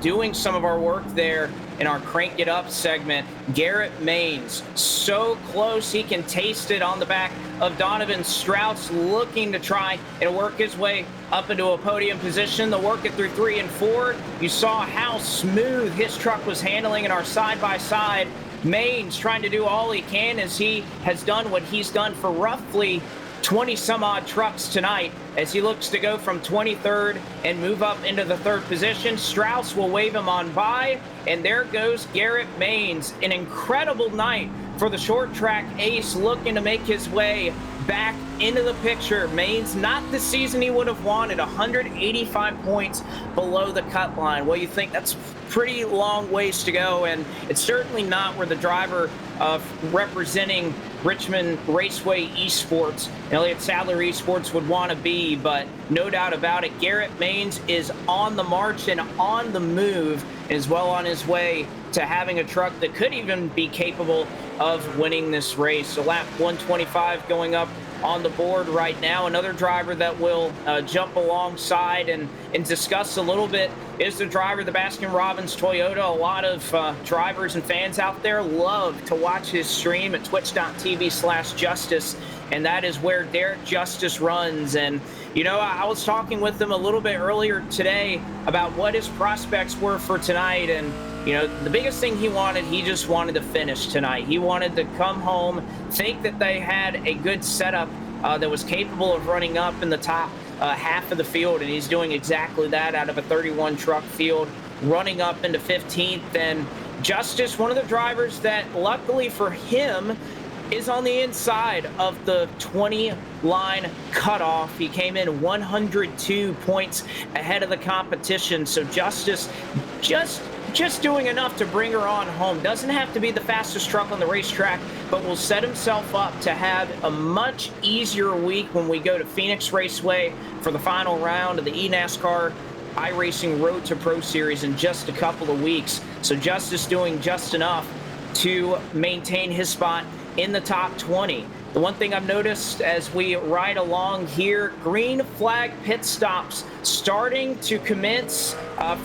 doing some of our work there in our Crank It Up segment, Garrett Maines, so close he can taste it on the back of Donovan Strauss, looking to try and work his way up into a podium position. They'll work it through 3 and 4. You saw how smooth his truck was handling in our side-by-side. Maines trying to do all he can as he has done what he's done for roughly 20 some odd trucks tonight as he looks to go from 23rd and move up into the 3rd position. Strauss will wave him on by, and there goes Garrett Maines. An incredible night for the short track ace, looking to make his way back into the picture. Maines, not the season he would have wanted, 185 points below the cut line. What do you think? That's pretty long ways to go, and it's certainly not where the driver representing Richmond Raceway Esports, Elliott Sadler Esports would want to be, but no doubt about it, Garrett Maines is on the march and on the move, as well on his way to having a truck that could even be capable of winning this race. So lap 125 going up on the board right now. Another driver that will jump alongside and discuss a little bit is the driver, the Baskin-Robbins Toyota. A lot of drivers and fans out there love to watch his stream at twitch.tv/Justice, and that is where Derek Justice runs. And, you know, I was talking with him a little bit earlier today about what his prospects were for tonight, and you know, the biggest thing he just wanted to finish tonight. He wanted to come home, think that they had a good setup that was capable of running up in the top half of the field, and he's doing exactly that out of a 31 truck field, running up into 15th. And Justice, one of the drivers that luckily for him is on the inside of the 20-line cutoff. He came in 102 points ahead of the competition. So Justice just doing enough to bring her on home. Doesn't have to be the fastest truck on the racetrack, but will set himself up to have a much easier week when we go to Phoenix Raceway for the final round of the eNASCAR iRacing Road to Pro Series in just a couple of weeks. So Justice doing just enough to maintain his spot in the top 20. The one thing I've noticed as we ride along here, green flag pit stops starting to commence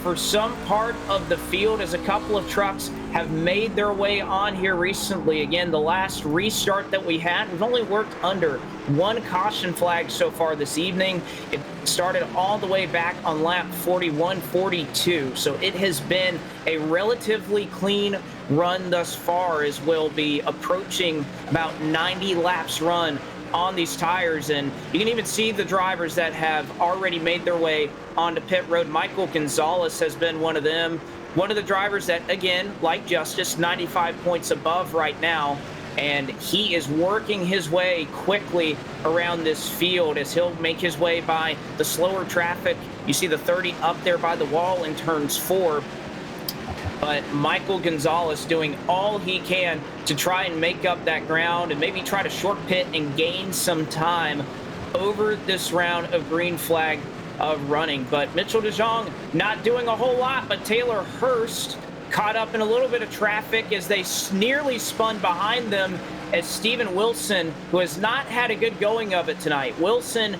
for some part of the field as a couple of trucks have made their way on here recently. Again, the last restart that we had, we've only worked under one caution flag so far this evening. It started all the way back on lap 41-42, so it has been a relatively clean run thus far, as we'll be approaching about 90 laps run on these tires. And you can even see the drivers that have already made their way onto pit road. Michael Gonzalez has been one of them. One of the drivers that, again, like Justice, 95 points above right now. And he is working his way quickly around this field as he'll make his way by the slower traffic. You see the 30 up there by the wall in turns 4. But Michael Gonzalez doing all he can to try and make up that ground and maybe try to short pit and gain some time over this round of green flag of running. But Mitchell DeJong not doing a whole lot, but Taylor Hurst caught up in a little bit of traffic as they nearly spun behind them as Steven Wilson, who has not had a good going of it tonight. Wilson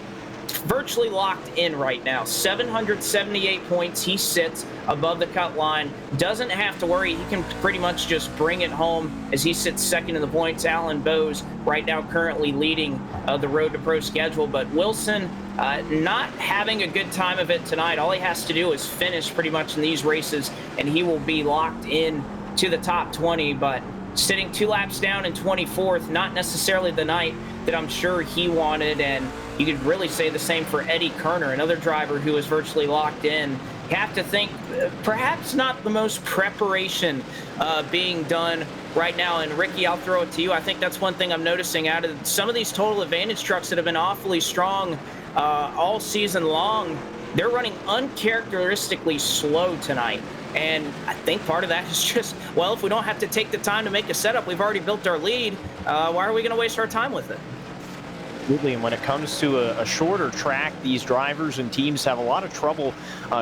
virtually locked in right now. 778 points. He sits above the cut line. Doesn't have to worry. He can pretty much just bring it home as he sits second in the points. Alan Bowes right now currently leading the Road to Pro schedule. But Wilson not having a good time of it tonight. All he has to do is finish pretty much in these races, and he will be locked in to the top 20. But sitting 2 laps down in 24th, not necessarily the night that I'm sure he wanted. And you could really say the same for Eddie Kerner, another driver who is virtually locked in. You have to think perhaps not the most preparation being done right now. And Ricky, I'll throw it to you. I think that's one thing I'm noticing out of some of these total advantage trucks that have been awfully strong all season long. They're running uncharacteristically slow tonight. And I think part of that is just, well, if we don't have to take the time to make a setup, we've already built our lead. Why are we going to waste our time with it? Absolutely, and when it comes to a shorter track, these drivers and teams have a lot of trouble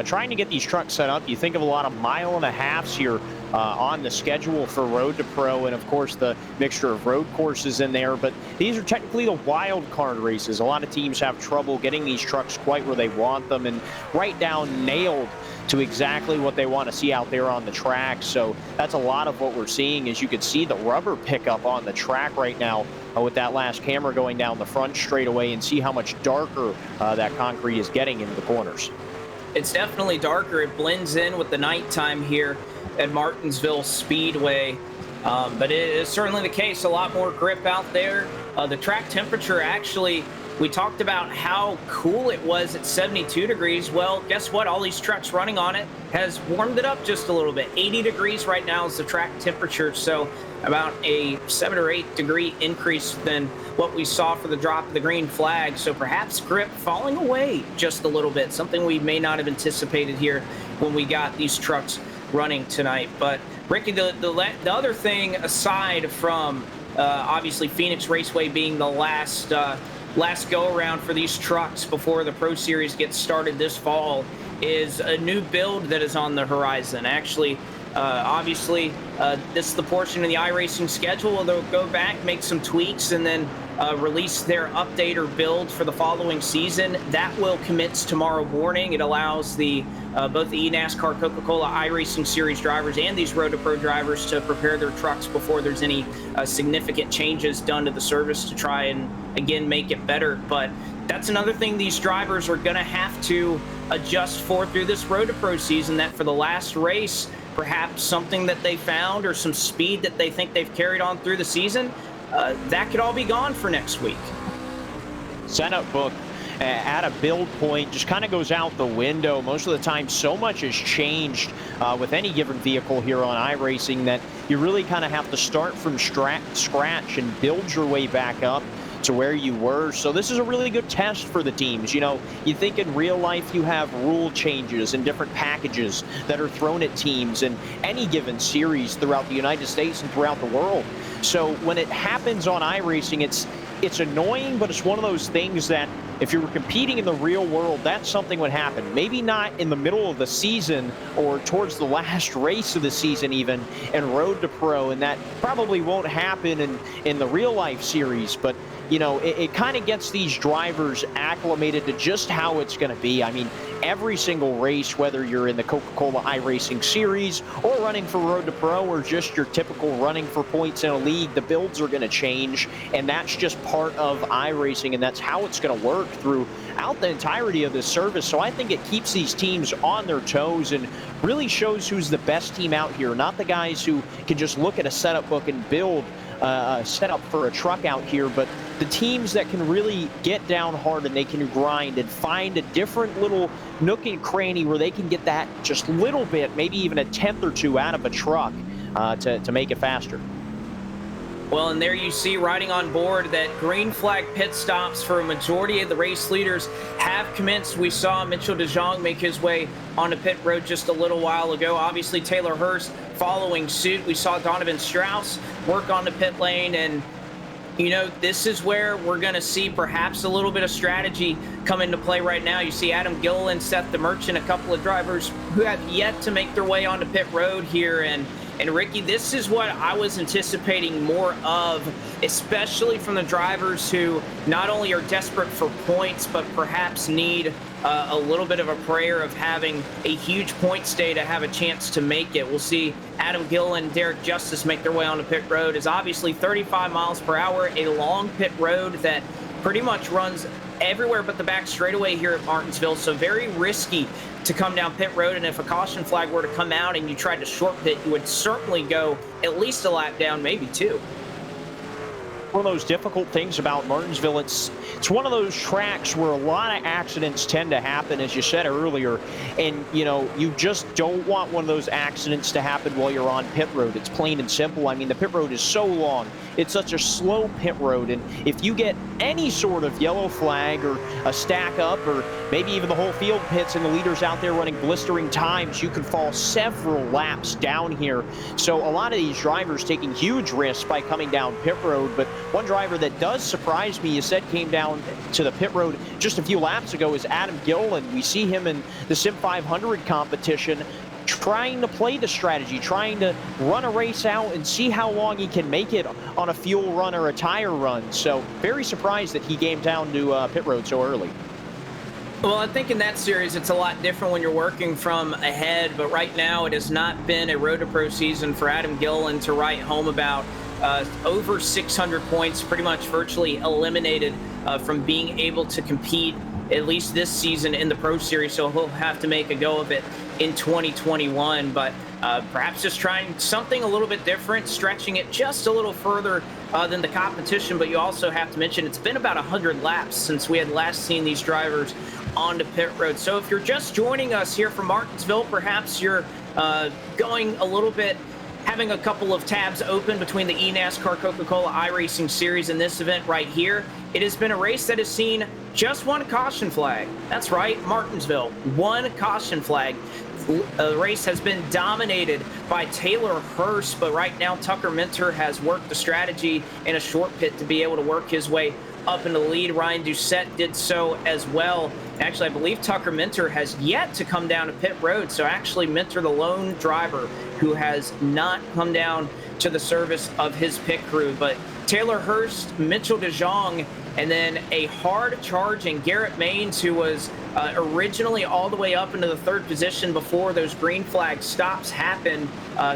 trying to get these trucks set up. You think of a lot of 1.5 miles here on the schedule for Road to Pro, and of course the mixture of road courses in there, but these are technically the wild card races. A lot of teams have trouble getting these trucks quite where they want them and right down nailed to exactly what they want to see out there on the track. So that's a lot of what we're seeing. As you can see the rubber pickup on the track right now with that last camera going down the front straightaway, and see how much darker that concrete is getting into the corners. It's definitely darker. It blends in with the nighttime here at Martinsville Speedway. But it is certainly the case. A lot more grip out there. The track temperature, actually, we talked about how cool it was at 72 degrees. Well, guess what? All these trucks running on it has warmed it up just a little bit. 80 degrees right now is the track temperature. So about a 7 or 8 degree increase than what we saw for the drop of the green flag. So perhaps grip falling away just a little bit, something we may not have anticipated here when we got these trucks running tonight. But Ricky, the other thing aside from Obviously, Phoenix Raceway being the last go-around for these trucks before the Pro Series gets started this fall, is a new build that is on the horizon. Actually, obviously, this is the portion of the iRacing schedule where they'll go back, make some tweaks, and then release their update or build for the following season. That will commence tomorrow morning. It allows both the eNASCAR Coca-Cola iRacing Series drivers and these Road to Pro drivers to prepare their trucks before there's any significant changes done to the service to try and, again, make it better. But that's another thing these drivers are going to have to adjust for through this Road to Pro season, that for the last race, perhaps something that they found or some speed that they think they've carried on through the season, that could all be gone for next week. Setup book at a build point just kind of goes out the window. Most of the time, so much has changed with any given vehicle here on iRacing that you really kind of have to start from scratch and build your way back up to where you were. So this is a really good test for the teams. You know, you think in real life you have rule changes and different packages that are thrown at teams in any given series throughout the United States and throughout the world. So when it happens on iRacing, it's annoying, but it's one of those things that if you were competing in the real world, that something would happen. Maybe not in the middle of the season or towards the last race of the season even in Road to Pro, and that probably won't happen in the real life series. But you know, it kind of gets these drivers acclimated to just how it's going to be. I mean, every single race, whether you're in the Coca-Cola iRacing Series or running for Road to Pro or just your typical running for points in a league, the builds are going to change, and that's just part of iRacing, and that's how it's going to work throughout the entirety of this service. So I think it keeps these teams on their toes and really shows who's the best team out here, not the guys who can just look at a setup book and build a setup for a truck out here, but the teams that can really get down hard and they can grind and find a different little nook and cranny where they can get that just little bit, maybe even a tenth or two out of a truck to make it faster. Well, and there you see riding on board that green flag pit stops for a majority of the race leaders have commenced. We saw Mitchell DeJong make his way onto pit road just a little while ago. Obviously, Taylor Hurst following suit. We saw Donovan Strauss work on the pit lane, and you know, this is where we're going to see perhaps a little bit of strategy come into play right now. You see Adam Gilliland, Seth DeMerchant, a couple of drivers who have yet to make their way onto pit road here. And Ricky, this is what I was anticipating more of, especially from the drivers who not only are desperate for points, but perhaps need a little bit of a prayer of having a huge points day to have a chance to make it. We'll see Adam Gilliland and Derek Justice make their way onto pit road. Is obviously 35 miles per hour, a long pit road that pretty much runs everywhere but the back straightaway here at Martinsville, so very risky to come down pit road. And if a caution flag were to come out and you tried to short pit, you would certainly go at least a lap down, maybe two. One of those difficult things about Martinsville, it's one of those tracks where a lot of accidents tend to happen, as you said earlier, and you know, you just don't want one of those accidents to happen while you're on pit road. It's plain and simple. I mean, the pit road is so long, it's such a slow pit road, and if you get any sort of yellow flag or a stack up, or maybe even the whole field pits and the leaders out there running blistering times, you can fall several laps down here. So a lot of these drivers taking huge risks by coming down pit road. But one driver that does surprise me, you said came down to the pit road just a few laps ago, is Adam Gilliland. We see him in the Sim 500 competition trying to play the strategy, trying to run a race out and see how long he can make it on a fuel run or a tire run. So very surprised that he came down to pit road so early. Well, I think in that series, it's a lot different when you're working from ahead, but right now it has not been a Road to Pro season for Adam Gilliland to write home about. Over 600 points, pretty much virtually eliminated from being able to compete, at least this season, in the Pro Series, so he'll have to make a go of it in 2021, but perhaps just trying something a little bit different, stretching it just a little further than the competition. But you also have to mention it's been about 100 laps since we had last seen these drivers onto pit road. So if you're just joining us here from Martinsville, perhaps you're going a little bit, having a couple of tabs open between the eNASCAR Coca-Cola iRacing Series and this event right here. It has been a race that has seen just one caution flag. That's right, Martinsville, one caution flag. race has been dominated by Taylor Hurst, but right now Tucker Minter has worked the strategy in a short pit to be able to work his way up into the lead. Ryan Doucette did so as well. Actually, I believe Tucker Minter has yet to come down to pit road, so actually Minter, the lone driver who has not come down to the service of his pit crew. But Taylor Hurst, Mitchell DeJong, and then a hard-charging Garrett Maines, who was originally all the way up into the third position before those green flag stops happened,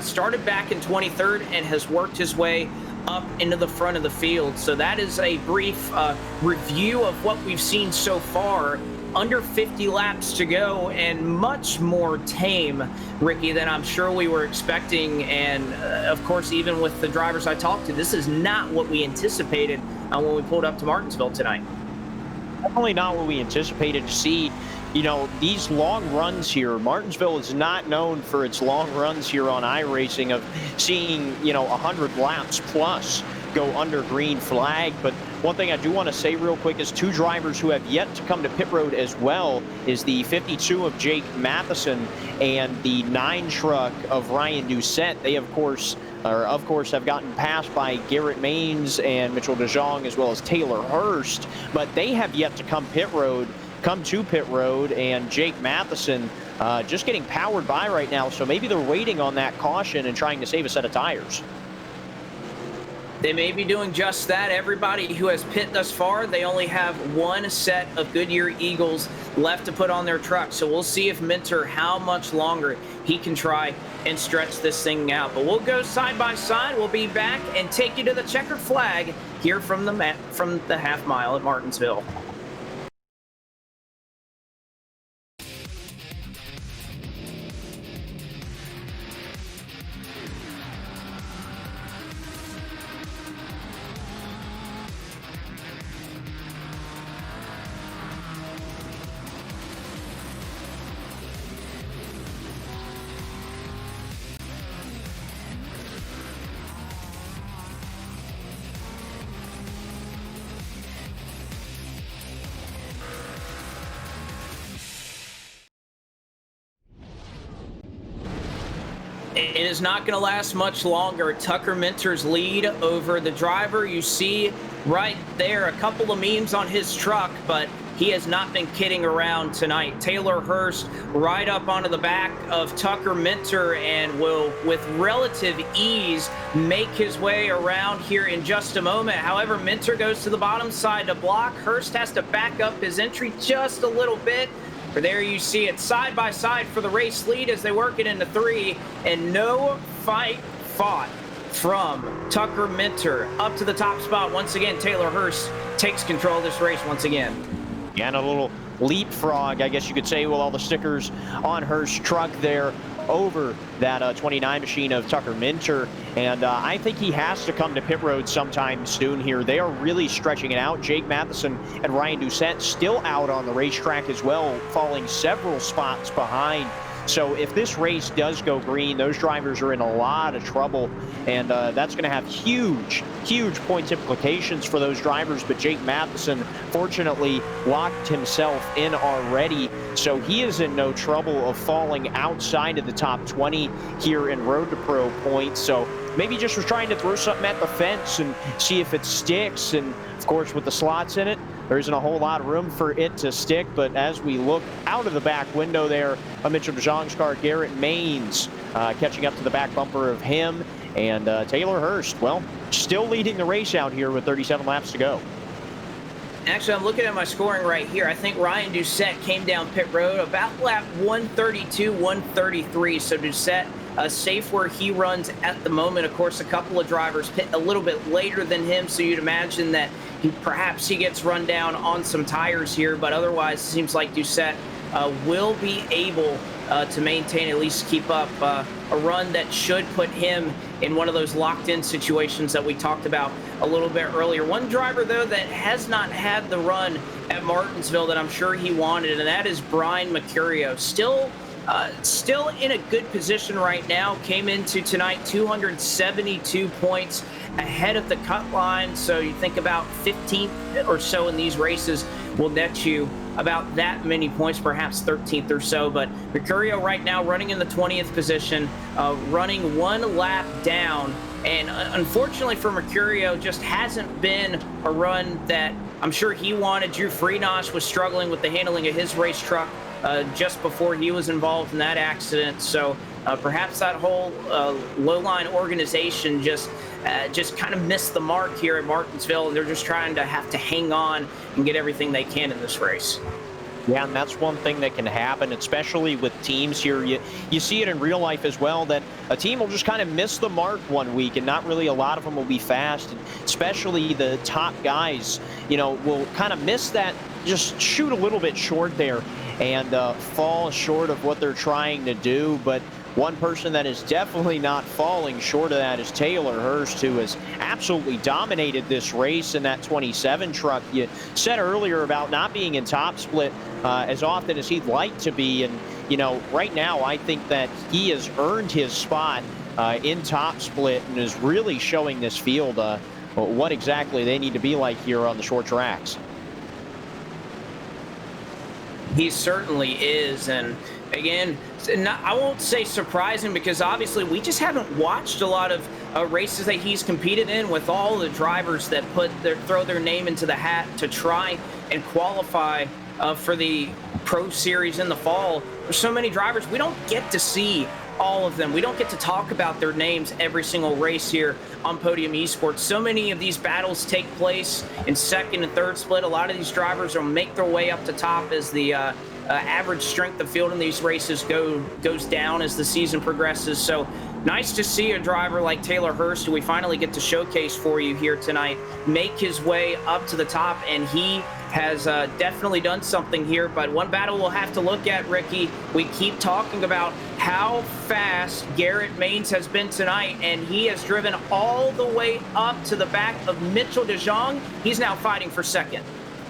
started back in 23rd and has worked his way up into the front of the field. So that is a brief review of what we've seen so far. Under 50 laps to go, and much more tame, Ricky, than I'm sure we were expecting. And of course, even with the drivers I talked to, this is not what we anticipated when we pulled up to Martinsville tonight. Definitely not what we anticipated to see. You know, these long runs here, Martinsville is not known for its long runs here on iRacing of seeing, 100 laps plus go under green flag. But one thing I do want to say real quick is two drivers who have yet to come to pit road as well is the 52 of Jake Matheson and the 9 truck of Ryan Doucette. They, of course, have gotten passed by Garrett Maines and Mitchell DeJong as well as Taylor Hurst, but they have yet to come to pit road, and Jake Matheson just getting powered by right now, so maybe they're waiting on that caution and trying to save a set of tires. They may be doing just that. Everybody who has pit thus far, they only have one set of Goodyear Eagles left to put on their truck. So we'll see if Minter, how much longer he can try and stretch this thing out. But we'll go side by side. We'll be back and take you to the checkered flag here from the half mile at Martinsville. It is not going to last much longer. Tucker Minter's lead over the driver. You see right there a couple of memes on his truck, but he has not been kidding around tonight. Taylor Hurst right up onto the back of Tucker Minter and will, with relative ease, make his way around here in just a moment. However, Minter goes to the bottom side to block. Hurst has to back up his entry just a little bit. There you see it side by side for the race lead as they work it into 3, and no fight fought from Tucker Minter. Up to the top spot once again, Taylor Hurst takes control of this race once again. Yeah, and a little leapfrog, I guess you could say, with all the stickers on Hurst's truck there over that 29 machine of Tucker Minter. And I think he has to come to pit road sometime soon here. They are really stretching it out. Jake Matheson and Ryan Doucette still out on the racetrack as well, falling several spots behind. So if this race does go green, those drivers are in a lot of trouble, and that's going to have huge points implications for those drivers. But Jake Matheson fortunately locked himself in already, so he is in no trouble of falling outside of the top 20 here in Road to Pro points. So maybe just was trying to throw something at the fence and see if it sticks. And of course, with the slots in it, there isn't a whole lot of room for it to stick. But as we look out of the back window there, a Mitchell DeJong's car, Garrett Maines catching up to the back bumper of him. And Taylor Hurst, well, still leading the race out here with 37 laps to go. Actually, I'm looking at my scoring right here. I think Ryan Doucette came down pit road about lap 132, 133. So Doucette safe where he runs at the moment. Of course, a couple of drivers pit a little bit later than him, so you'd imagine that perhaps he gets run down on some tires here, but otherwise it seems like Doucette will be able to maintain, at least keep up a run that should put him in one of those locked-in situations that we talked about a little bit earlier. One driver, though, that has not had the run at Martinsville that I'm sure he wanted, and that is Brian Mercurio. Still in a good position right now. Came into tonight 272 points ahead of the cut line. So you think about 15th or so in these races will net you about that many points, perhaps 13th or so. But Mercurio right now running in the 20th position, running one lap down. And unfortunately for Mercurio, just hasn't been a run that I'm sure he wanted. Drew Freenos was struggling with the handling of his race truck just before he was involved in that accident. So perhaps that whole low-line organization just kind of missed the mark here at Martinsville, and they're just trying to have to hang on and get everything they can in this race. Yeah, and that's one thing that can happen, especially with teams here. You see it in real life as well, that a team will just kind of miss the mark one week, and not really a lot of them will be fast, and especially the top guys, will kind of miss that, just shoot a little bit short there and fall short of what they're trying to do. But one person that is definitely not falling short of that is Taylor Hurst, who has absolutely dominated this race in that 27 truck. You said earlier about not being in top split as often as he'd like to be. And, right now I think that he has earned his spot in top split and is really showing this field what exactly they need to be like here on the short tracks. He certainly is. And again, I won't say surprising, because obviously we just haven't watched a lot of races that he's competed in with all the drivers that throw their name into the hat to try and qualify for the Pro Series in the fall. There's so many drivers, we don't get to see all of them. We don't get to talk about their names every single race here on Podium Esports. So many of these battles take place in second and third split. A lot of these drivers will make their way up to top as the average strength of field in these races goes down as the season progresses. So nice to see a driver like Taylor Hurst, who we finally get to showcase for you here tonight, make his way up to the top, and he has definitely done something here. But one battle we'll have to look at, Ricky, we keep talking about how fast Garrett Maines has been tonight, and he has driven all the way up to the back of Mitchell DeJong. He's now fighting for second.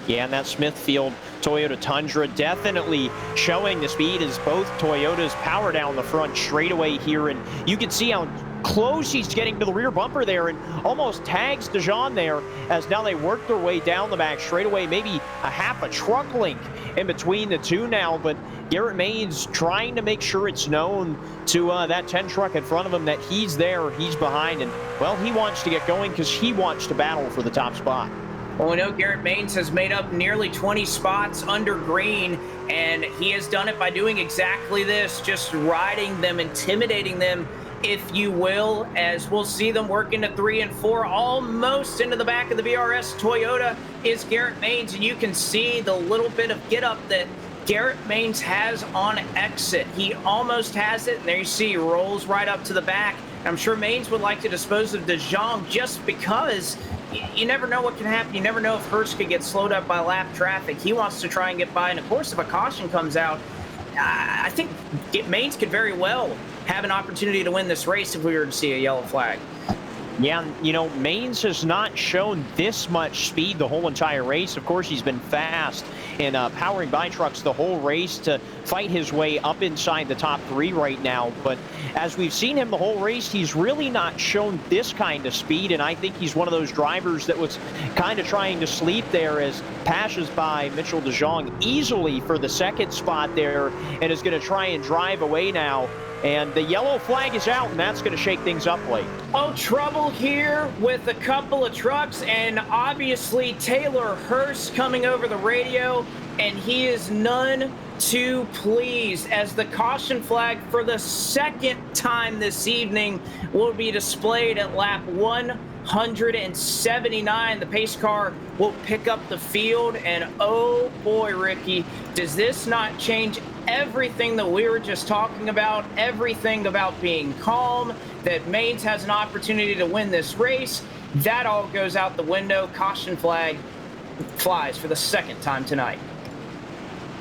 Yeah, and that Smithfield Toyota Tundra definitely showing the speed as both Toyotas power down the front straightaway here. And you can see how close he's getting to the rear bumper there and almost tags DeJong there, as now they work their way down the back straightaway, maybe a half a truck length in between the two now. But Garrett Maines trying to make sure it's known to that 10 truck in front of him that he's there, he's behind, and, well, he wants to get going because he wants to battle for the top spot. Well, we know Garrett Maines has made up nearly 20 spots under green, and he has done it by doing exactly this, just riding them, intimidating them, if you will, as we'll see them work into 3 and 4, almost into the back of the BRS Toyota is Garrett Maines, and you can see the little bit of get up that Garrett Maines has on exit. He almost has it, and there you see he rolls right up to the back. I'm sure Maines would like to dispose of DeJong just because you never know what can happen. You never know if Hurst could get slowed up by lap traffic. He wants to try and get by, and of course if a caution comes out, I think Maines could very well have an opportunity to win this race if we were to see a yellow flag. Yeah, Maines has not shown this much speed the whole entire race. Of course, he's been fast and powering by trucks the whole race to fight his way up inside the top 3 right now. But as we've seen him the whole race, he's really not shown this kind of speed, and I think he's one of those drivers that was kind of trying to sleep there as passes by Mitchell DeJong easily for the second spot there, and is going to try and drive away now. And the yellow flag is out, and that's going to shake things up late. Oh, trouble here with a couple of trucks, and obviously Taylor Hurst coming over the radio, and he is none too pleased as the caution flag for the second time this evening will be displayed at lap 179. The pace car will pick up the field, and oh boy, Ricky, does this not change everything that we were just talking about, everything about being calm, that Maines has an opportunity to win this race? That all goes out the window. Caution flag flies for the second time tonight.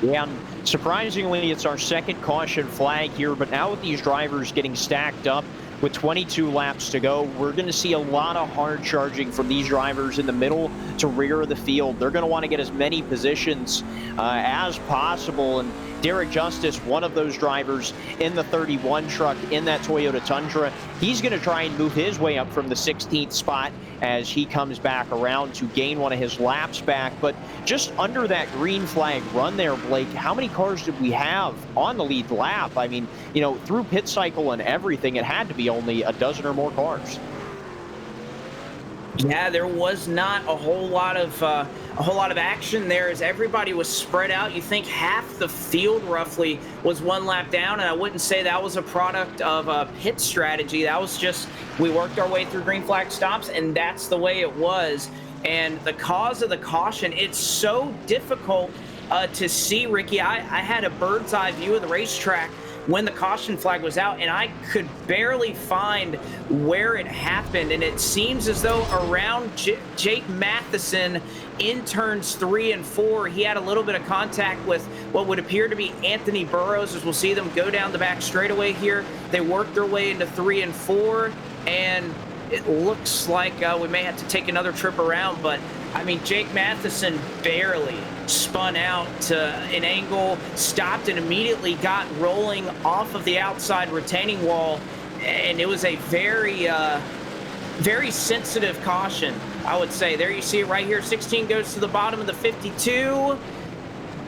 Yeah, surprisingly, it's our second caution flag here, but now with these drivers getting stacked up with 22 laps to go, we're going to see a lot of hard charging from these drivers in the middle to rear the field. They're going to want to get as many positions as possible. And Derek Justice, one of those drivers in the 31 truck in that Toyota Tundra, he's going to try and move his way up from the 16th spot as he comes back around to gain one of his laps back. But just under that green flag run there, Blake, how many cars did we have on the lead lap? I mean, you know, through pit cycle and everything, it had to be only a dozen or more cars. Yeah, there was not a whole lot of action there as everybody was spread out. You think half the field roughly was one lap down, and I wouldn't say that was a product of a pit strategy. That was just we worked our way through green flag stops, and that's the way it was. And the cause of the caution, it's so difficult to see, Ricky. I had a bird's eye view of the racetrack when the caution flag was out, and I could barely find where it happened. And it seems as though around Jake Matheson in turns 3 and 4, he had a little bit of contact with what would appear to be Anthony Burrows, as we'll see them go down the back straightaway here. They work their way into 3 and 4, and it looks like we may have to take another trip around. But I mean, Jake Matheson barely spun out to an angle, stopped, and immediately got rolling off of the outside retaining wall. And it was a very, very sensitive caution, I would say. There you see it right here. 16 goes to the bottom of the 52,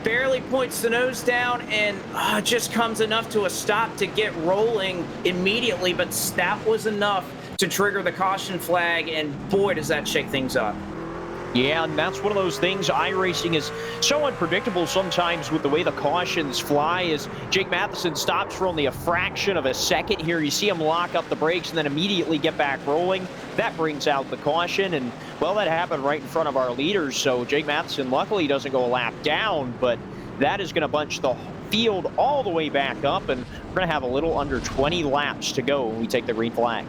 barely points the nose down, and just comes enough to a stop to get rolling immediately. But that was enough to trigger the caution flag, and boy, does that shake things up. Yeah, and that's one of those things. iRacing is so unpredictable sometimes with the way the cautions fly. As Jake Matheson stops for only a fraction of a second here, you see him lock up the brakes and then immediately get back rolling. That brings out the caution, and well, that happened right in front of our leaders. So Jake Matheson luckily doesn't go a lap down, but that is going to bunch the field all the way back up, and we're going to have a little under 20 laps to go when we take the green flag.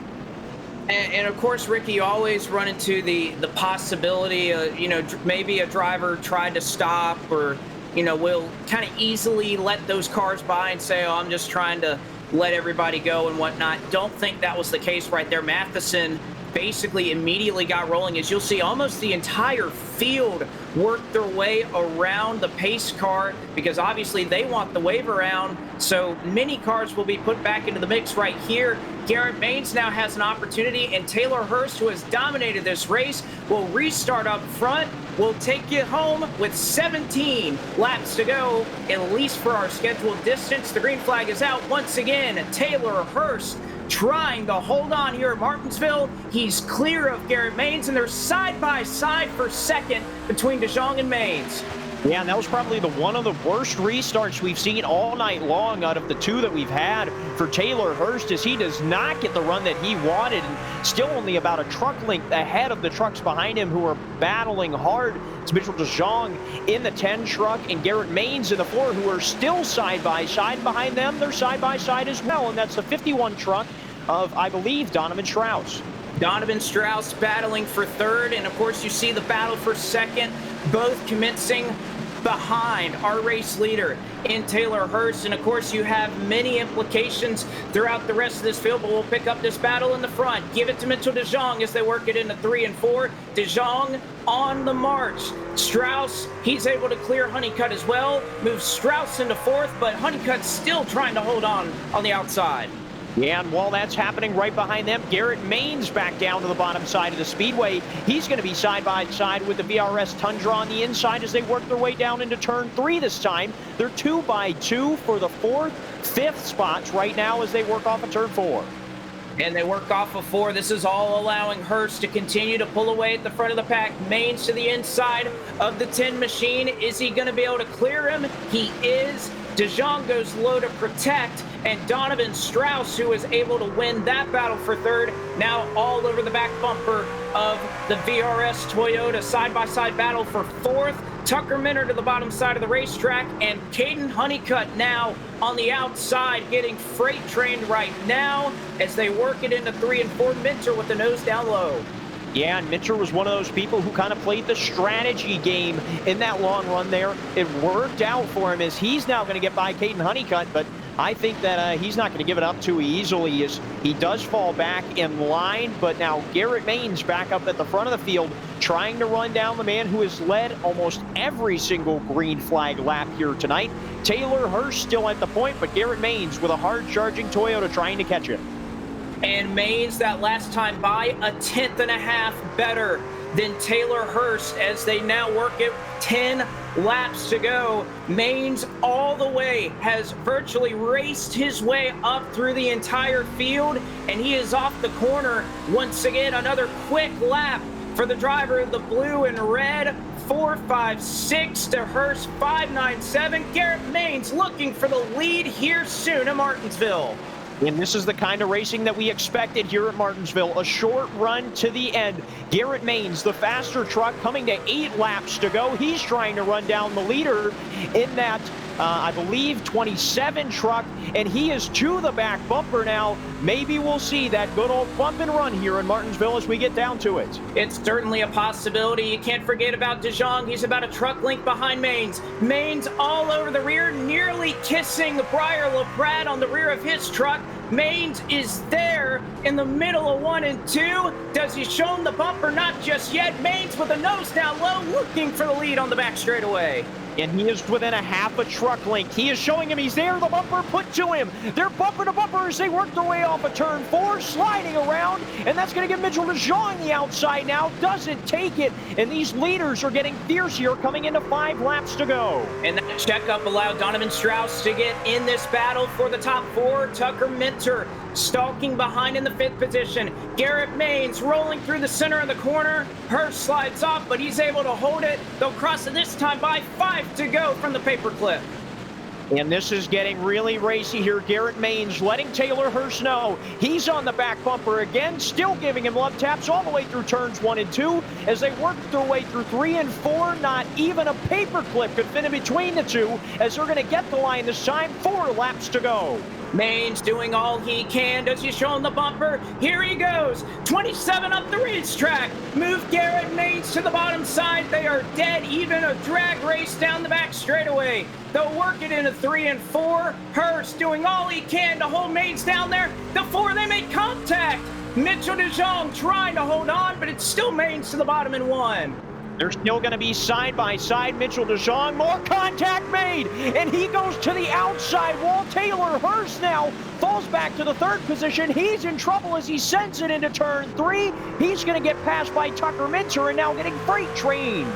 And of course, Ricky, you always run into the possibility, you know, maybe a driver tried to stop, or, you know, will kind of easily let those cars by and say, oh, I'm just trying to let everybody go and whatnot. Don't think that was the case right there. Matheson basically immediately got rolling. As you'll see, almost the entire field worked their way around the pace car, because obviously they want the wave around. So many cars will be put back into the mix right here. Garrett Maines now has an opportunity, and Taylor Hurst, who has dominated this race, will restart up front. We'll take you home with 17 laps to go, at least for our scheduled distance. The green flag is out once again. Taylor Hurst trying to hold on here at Martinsville. He's clear of Garrett Maines, and they're side by side for second between DeJong and Maines. Yeah, and that was probably one of the worst restarts we've seen all night long out of the two that we've had for Taylor Hurst, as he does not get the run that he wanted, and still only about a truck length ahead of the trucks behind him who are battling hard. It's Mitchell DeJong in the 10 truck and Garrett Maines in the 4, who are still side by side behind them. They're side by side as well, and that's the 51 truck of, I believe, Donovan Strauss. Donovan Strauss battling for third, and of course you see the battle for second, both commencing behind our race leader in Taylor Hurst. And of course you have many implications throughout the rest of this field, but we'll pick up this battle in the front. Give it to Mitchell DeJong as they work it into 3 and 4. DeJong on the march. Strauss, he's able to clear Honeycutt as well, moves Strauss into 4th, but Honeycutt's still trying to hold on the outside. Yeah, and while that's happening right behind them, Garrett Maines back down to the bottom side of the speedway. He's going to be side by side with the VRS Tundra on the inside as they work their way down into turn 3 this time. They're 2 by 2 for the 4th, 5th spots right now as they work off of turn 4. And they work off of 4. This is all allowing Hurst to continue to pull away at the front of the pack. Maines to the inside of the 10 machine. Is he going to be able to clear him? He is. DeJong goes low to protect, and Donovan Strauss, who is able to win that battle for third, now all over the back bumper of the VRS Toyota. Side-by-side battle for 4th. Tucker Minter to the bottom side of the racetrack, and Caden Honeycutt now on the outside, getting freight trained right now as they work it into 3 and 4. Minter with the nose down low. Yeah, and Minter was one of those people who kind of played the strategy game in that long run there. It worked out for him as he's now going to get by Caden Honeycutt, but I think that he's not going to give it up too easily as he does fall back in line. But now Garrett Maines back up at the front of the field trying to run down the man who has led almost every single green flag lap here tonight. Taylor Hurst still at the point, but Garrett Maines with a hard-charging Toyota trying to catch him. And Maines that last time by 1.5 better than Taylor Hurst as they now work it 10 laps to go. Maines all the way has virtually raced his way up through the entire field, and he is off the corner once again. Another quick lap for the driver of the blue and red. 4.56 to Hurst 5.97. Garrett Maines looking for the lead here soon at Martinsville. And this is the kind of racing that we expected here at Martinsville. A short run to the end. Garrett Maines, the faster truck, coming to 8 laps to go. He's trying to run down the leader in that, I believe, 27 truck, and he is to the back bumper now. Maybe we'll see that good old bump and run here in Martinsville as we get down to it. It's certainly a possibility. You can't forget about De Jong. He's about a truck length behind Maines. Maines all over the rear, nearly kissing Briar LaPrade on the rear of his truck. Maines is there in the middle of 1 and 2. Does he show him the bumper? Not just yet. Maines with the nose down low, looking for the lead on the back straightaway. And he is within a half a truck length. He is showing him he's there. The bumper put to him. They're bumper to bumper as they work their way off of turn 4, sliding around. And that's going to give Mitchell DeJong the outside now. Doesn't take it. And these leaders are getting fierce here coming into 5 laps to go. And that checkup allowed Donovan Strauss to get in this battle for the top 4. Tucker Minter stalking behind in the 5th position. Garrett Maines rolling through the center of the corner. Hurst slides off, but he's able to hold it. They'll cross it this time by 5 to go from the paperclip. And this is getting really racy here. Garrett Maines letting Taylor Hurst know he's on the back bumper again, still giving him love taps all the way through turns 1 and 2 as they work their way through 3 and 4. Not even a paperclip could fit in between the two as they're going to get the line this time. 4 laps to go. Maines doing all he can. Does he show him the bumper? Here he goes. 27 up the racetrack. Move Garrett Maines to the bottom side. They are dead even. A drag race down the back straightaway. They'll work it into 3 and 4. Hurst doing all he can to hold Maines down there. The 4, they make contact. Mitchell DeJong trying to hold on, but it's still Maines to the bottom in 1. They're still going to be side by side. Mitchell DeJong, more contact made, and he goes to the outside wall. Taylor Hurst now falls back to the 3rd position. He's in trouble as he sends it into turn 3. He's going to get passed by Tucker Minter and now getting freight trained.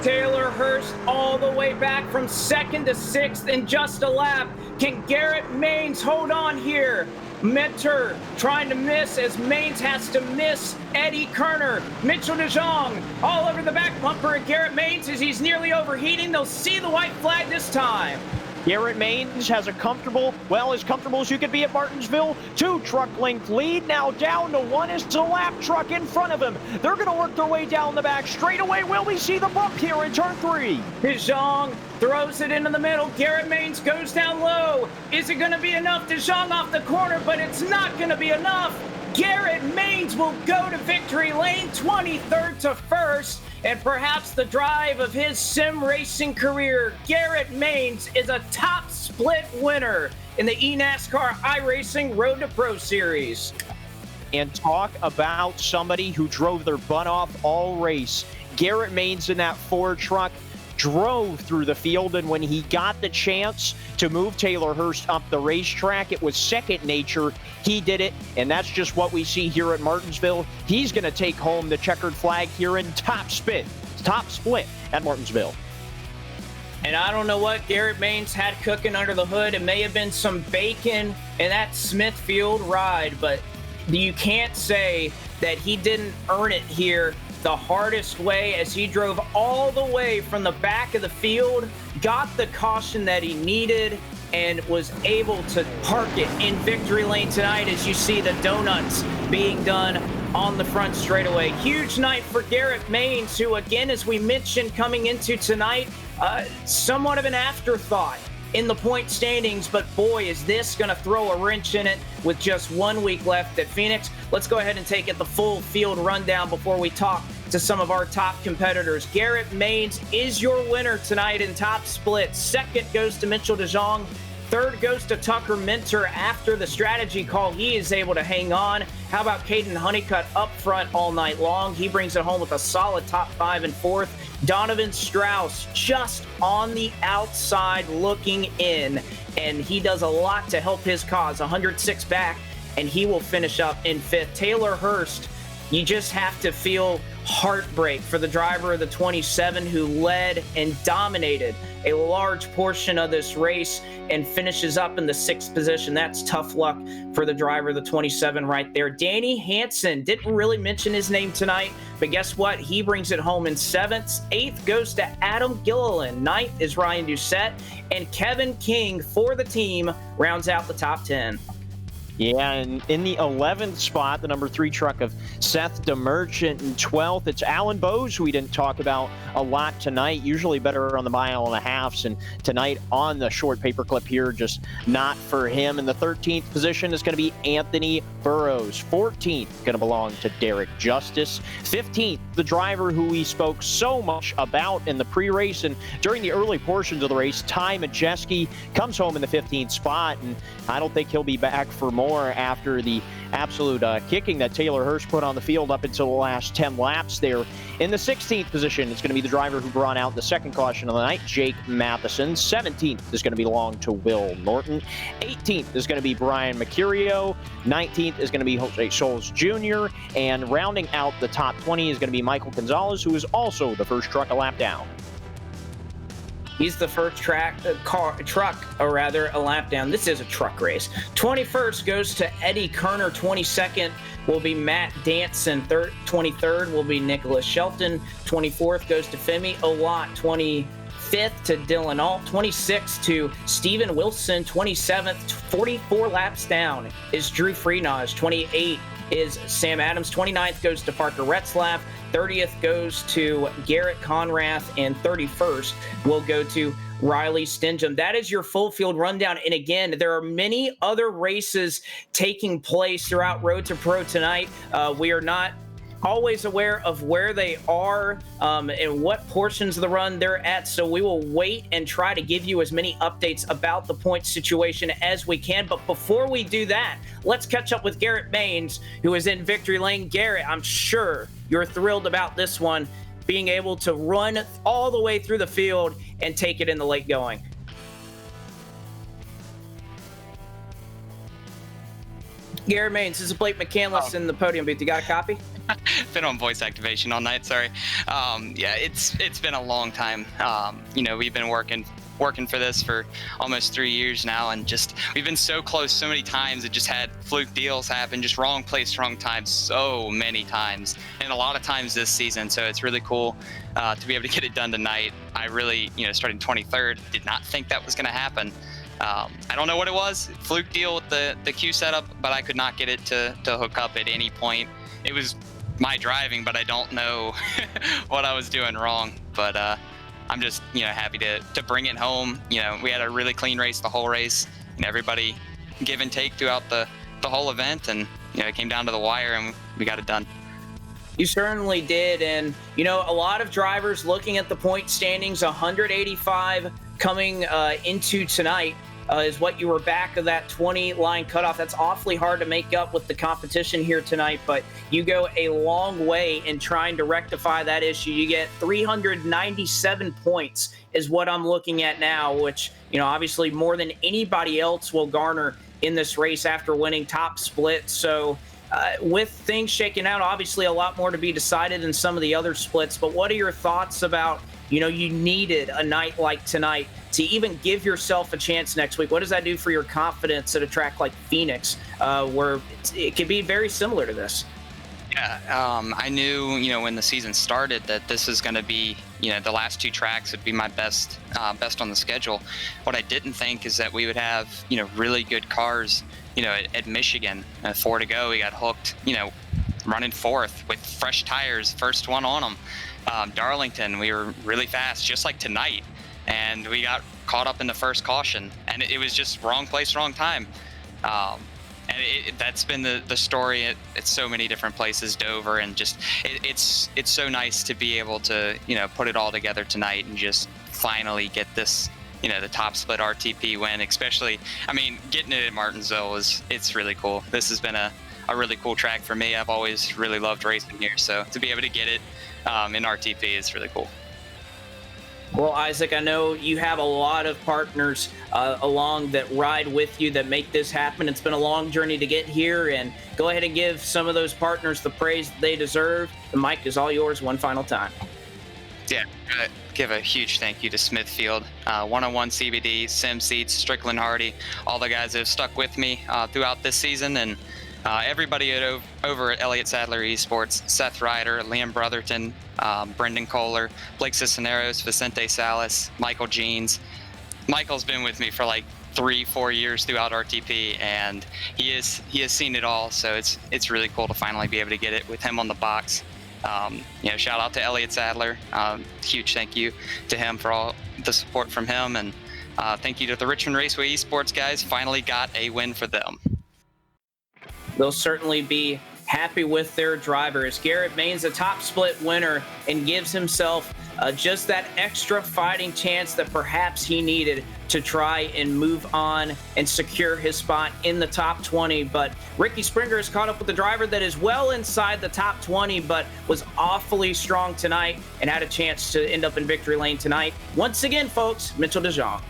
Taylor Hurst all the way back from 2nd to 6th in just a lap. Can Garrett Maines hold on here? Minter trying to miss as Maines has to miss Eddie Kerner. Mitchell DeJong all over the back bumper of Garrett Maines as he's nearly overheating. They'll see the white flag this time. Garrett Maines has a comfortable, well, as comfortable as you could be at Martinsville. 2 truck length lead, now down to 1 is the lap truck in front of him. They're going to work their way down the back straightaway. Will we see the bump here in turn 3? DeJong throws it into the middle. Garrett Maines goes down low. Is it going to be enough? DeJong off the corner, but it's not going to be enough. Garrett Maines will go to victory lane, 23rd to 1st. And perhaps the drive of his sim racing career, Garrett Maines is a top split winner in the eNASCAR iRacing Road to Pro Series. And talk about somebody who drove their butt off all race. Garrett Maines in that Ford truck drove through the field, and when he got the chance to move Taylor Hurst up the racetrack, it was second nature. He did it, and that's just what we see here at Martinsville. He's going to take home the checkered flag here in top split at Martinsville. And I don't know what Garrett Maines had cooking under the hood. It may have been some bacon in that Smithfield ride, but you can't say that he didn't earn it here the hardest way as he drove all the way from the back of the field, got the caution that he needed, and was able to park it in victory lane tonight as you see the donuts being done on the front straightaway. Huge night for Garrett Maines, who, again, as we mentioned coming into tonight, somewhat of an afterthought in the point standings, but boy, is this going to throw a wrench in it with just 1 week left at Phoenix. Let's go ahead and take it the full field rundown before we talk to some of our top competitors. Garrett Maines is your winner tonight in top split. Second goes to Mitchell DeJong. Third goes to Tucker Minter after the strategy call. He is able to hang on. How about Caden Honeycutt up front all night long? He brings it home with a solid top 5 and 4th. Donovan Strauss just on the outside looking in, and he does a lot to help his cause. 106 back, and he will finish up in 5th. Taylor Hurst, you just have to feel heartbreak for the driver of the 27 who led and dominated a large portion of this race and finishes up in the 6th position. That's tough luck for the driver of the 27 right there. Danny Hansen, didn't really mention his name tonight, but guess what? He brings it home in 7th. 8th goes to Adam Gilliland. 9th is Ryan Doucette, and Kevin King for the team rounds out the top 10. Yeah, and in the 11th spot, the number 3 truck of Seth DeMerchant. In 12th, it's Alan Bose, who we didn't talk about a lot tonight. Usually better on the mile and a halfs, and tonight on the short paperclip here, just not for him. In the 13th position is going to be Anthony Burrows. 14th going to belong to Derek Justice. 15th, the driver who we spoke so much about in the pre-race and during the early portions of the race, Ty Majeski, comes home in the 15th spot, and I don't think he'll be back for more after the absolute kicking that Taylor Hurst put on the field up until the last 10 laps there. In the 16th position, it's going to be the driver who brought out the second caution of the night, Jake Matheson. 17th is going to belong to Will Norton. 18th is going to be Brian Mercurio. 19th is going to be Jose Soles Jr. And rounding out the top 20 is going to be Michael Gonzalez, who is also the first truck a lap down. He's the first truck a lap down. This is a truck race. 21st goes to Eddie Kerner. 22nd will be Matt Danson. 23rd will be Nicholas Shelton. 24th goes to Femi Olot. 25th to Dylan Alt. 26th to Steven Wilson. 27th, 44 laps down, is Drew Freenage. 28th is Sam Adams. 29th goes to Parker Retzlaff. 30th goes to Garrett Conrath, and 31st will go to Riley Stingham. That is your full field rundown. And again, there are many other races taking place throughout Road to Pro tonight. We are not always aware of where they are and what portions of the run they're at. So we will wait and try to give you as many updates about the point situation as we can. But before we do that, let's catch up with Garrett Baines, who is in victory lane. Garrett, I'm sure you're thrilled about this one, being able to run all the way through the field and take it in the late going. Garrett Baines, this is Blake McCandless in the podium booth. You got a copy? Been on voice activation all night, sorry. Yeah, it's been a long time. We've been working for this for almost 3 years now, and just we've been so close so many times. It just had fluke deals happen, just wrong place, wrong time so many times, and a lot of times this season. So it's really cool to be able to get it done tonight. I really, starting 23rd, did not think that was going to happen. I don't know what it was, fluke deal with the queue setup, but I could not get it to hook up at any point. It was my driving, but I don't know what I was doing wrong. But I'm just happy to bring it home. We had a really clean race the whole race, and everybody give and take throughout the whole event, and it came down to the wire and we got it done. You certainly did. And a lot of drivers looking at the point standings, 185 coming into tonight is what you were back of that 20 line cutoff. That's awfully hard to make up with the competition here tonight, but you go a long way in trying to rectify that issue. You get 397 points is what I'm looking at now, which, obviously more than anybody else will garner in this race after winning top split. So with things shaking out, obviously a lot more to be decided in some of the other splits, but what are your thoughts about, you needed a night like tonight to even give yourself a chance next week? What does that do for your confidence at a track like Phoenix, where it could be very similar to this? Yeah, I knew, when the season started that this is going to be, the last 2 tracks would be my best on the schedule. What I didn't think is that we would have, really good cars, at Michigan. 4 to go, we got hooked, running 4th with fresh tires, first one on them. Darlington, we were really fast, just like tonight, and we got caught up in the first caution, and it was just wrong place, wrong time. And that's been the story at so many different places, Dover, and just it's so nice to be able to put it all together tonight and just finally get this the top split RTP win, especially, I mean, getting it in Martinsville it's really cool. This has been a really cool track for me. I've always really loved racing here, so to be able to get it in RTP is really cool. Well, Isaac, I know you have a lot of partners along that ride with you that make this happen. It's been a long journey to get here, and go ahead and give some of those partners the praise that they deserve. The mic is all yours one final time. Yeah, give a huge thank you to Smithfield, 101 CBD, Sim Seats, Strickland Hardy, all the guys that have stuck with me throughout this season, and everybody over at Elliott Sadler Esports, Seth Ryder, Liam Brotherton, Brendan Kohler, Blake Cisneros, Vicente Salas, Michael Jeans. Michael's been with me for like 3-4 years throughout RTP, and he has seen it all. So it's really cool to finally be able to get it with him on the box. Shout out to Elliott Sadler. Huge thank you to him for all the support from him, and thank you to the Richmond Raceway Esports guys. Finally got a win for them. They'll certainly be happy with their drivers. Garrett Baines, a top split winner, and gives himself just that extra fighting chance that perhaps he needed to try and move on and secure his spot in the top 20. But Ricky Springer has caught up with the driver that is well inside the top 20, but was awfully strong tonight and had a chance to end up in victory lane tonight. Once again, folks, Mitchell DeJong.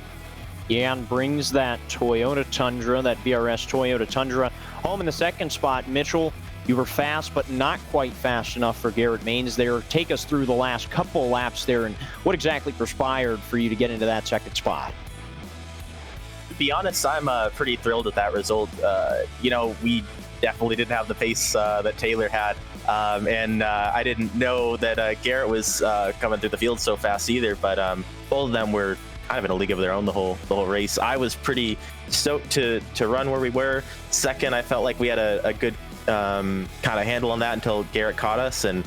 Yeah, and brings that Toyota Tundra, that VRS Toyota Tundra, home in the second spot. Mitchell, you were fast, but not quite fast enough for Garrett Baines there. Take us through the last couple of laps there, and what exactly transpired for you to get into that second spot? To be honest, I'm pretty thrilled with that result. We definitely didn't have the pace that Taylor had, and I didn't know that Garrett was coming through the field so fast either, but both of them were kind of in a league of their own the whole race. I was pretty stoked to run where we were. Second, I felt like we had a good kind of handle on that until Garrett caught us, and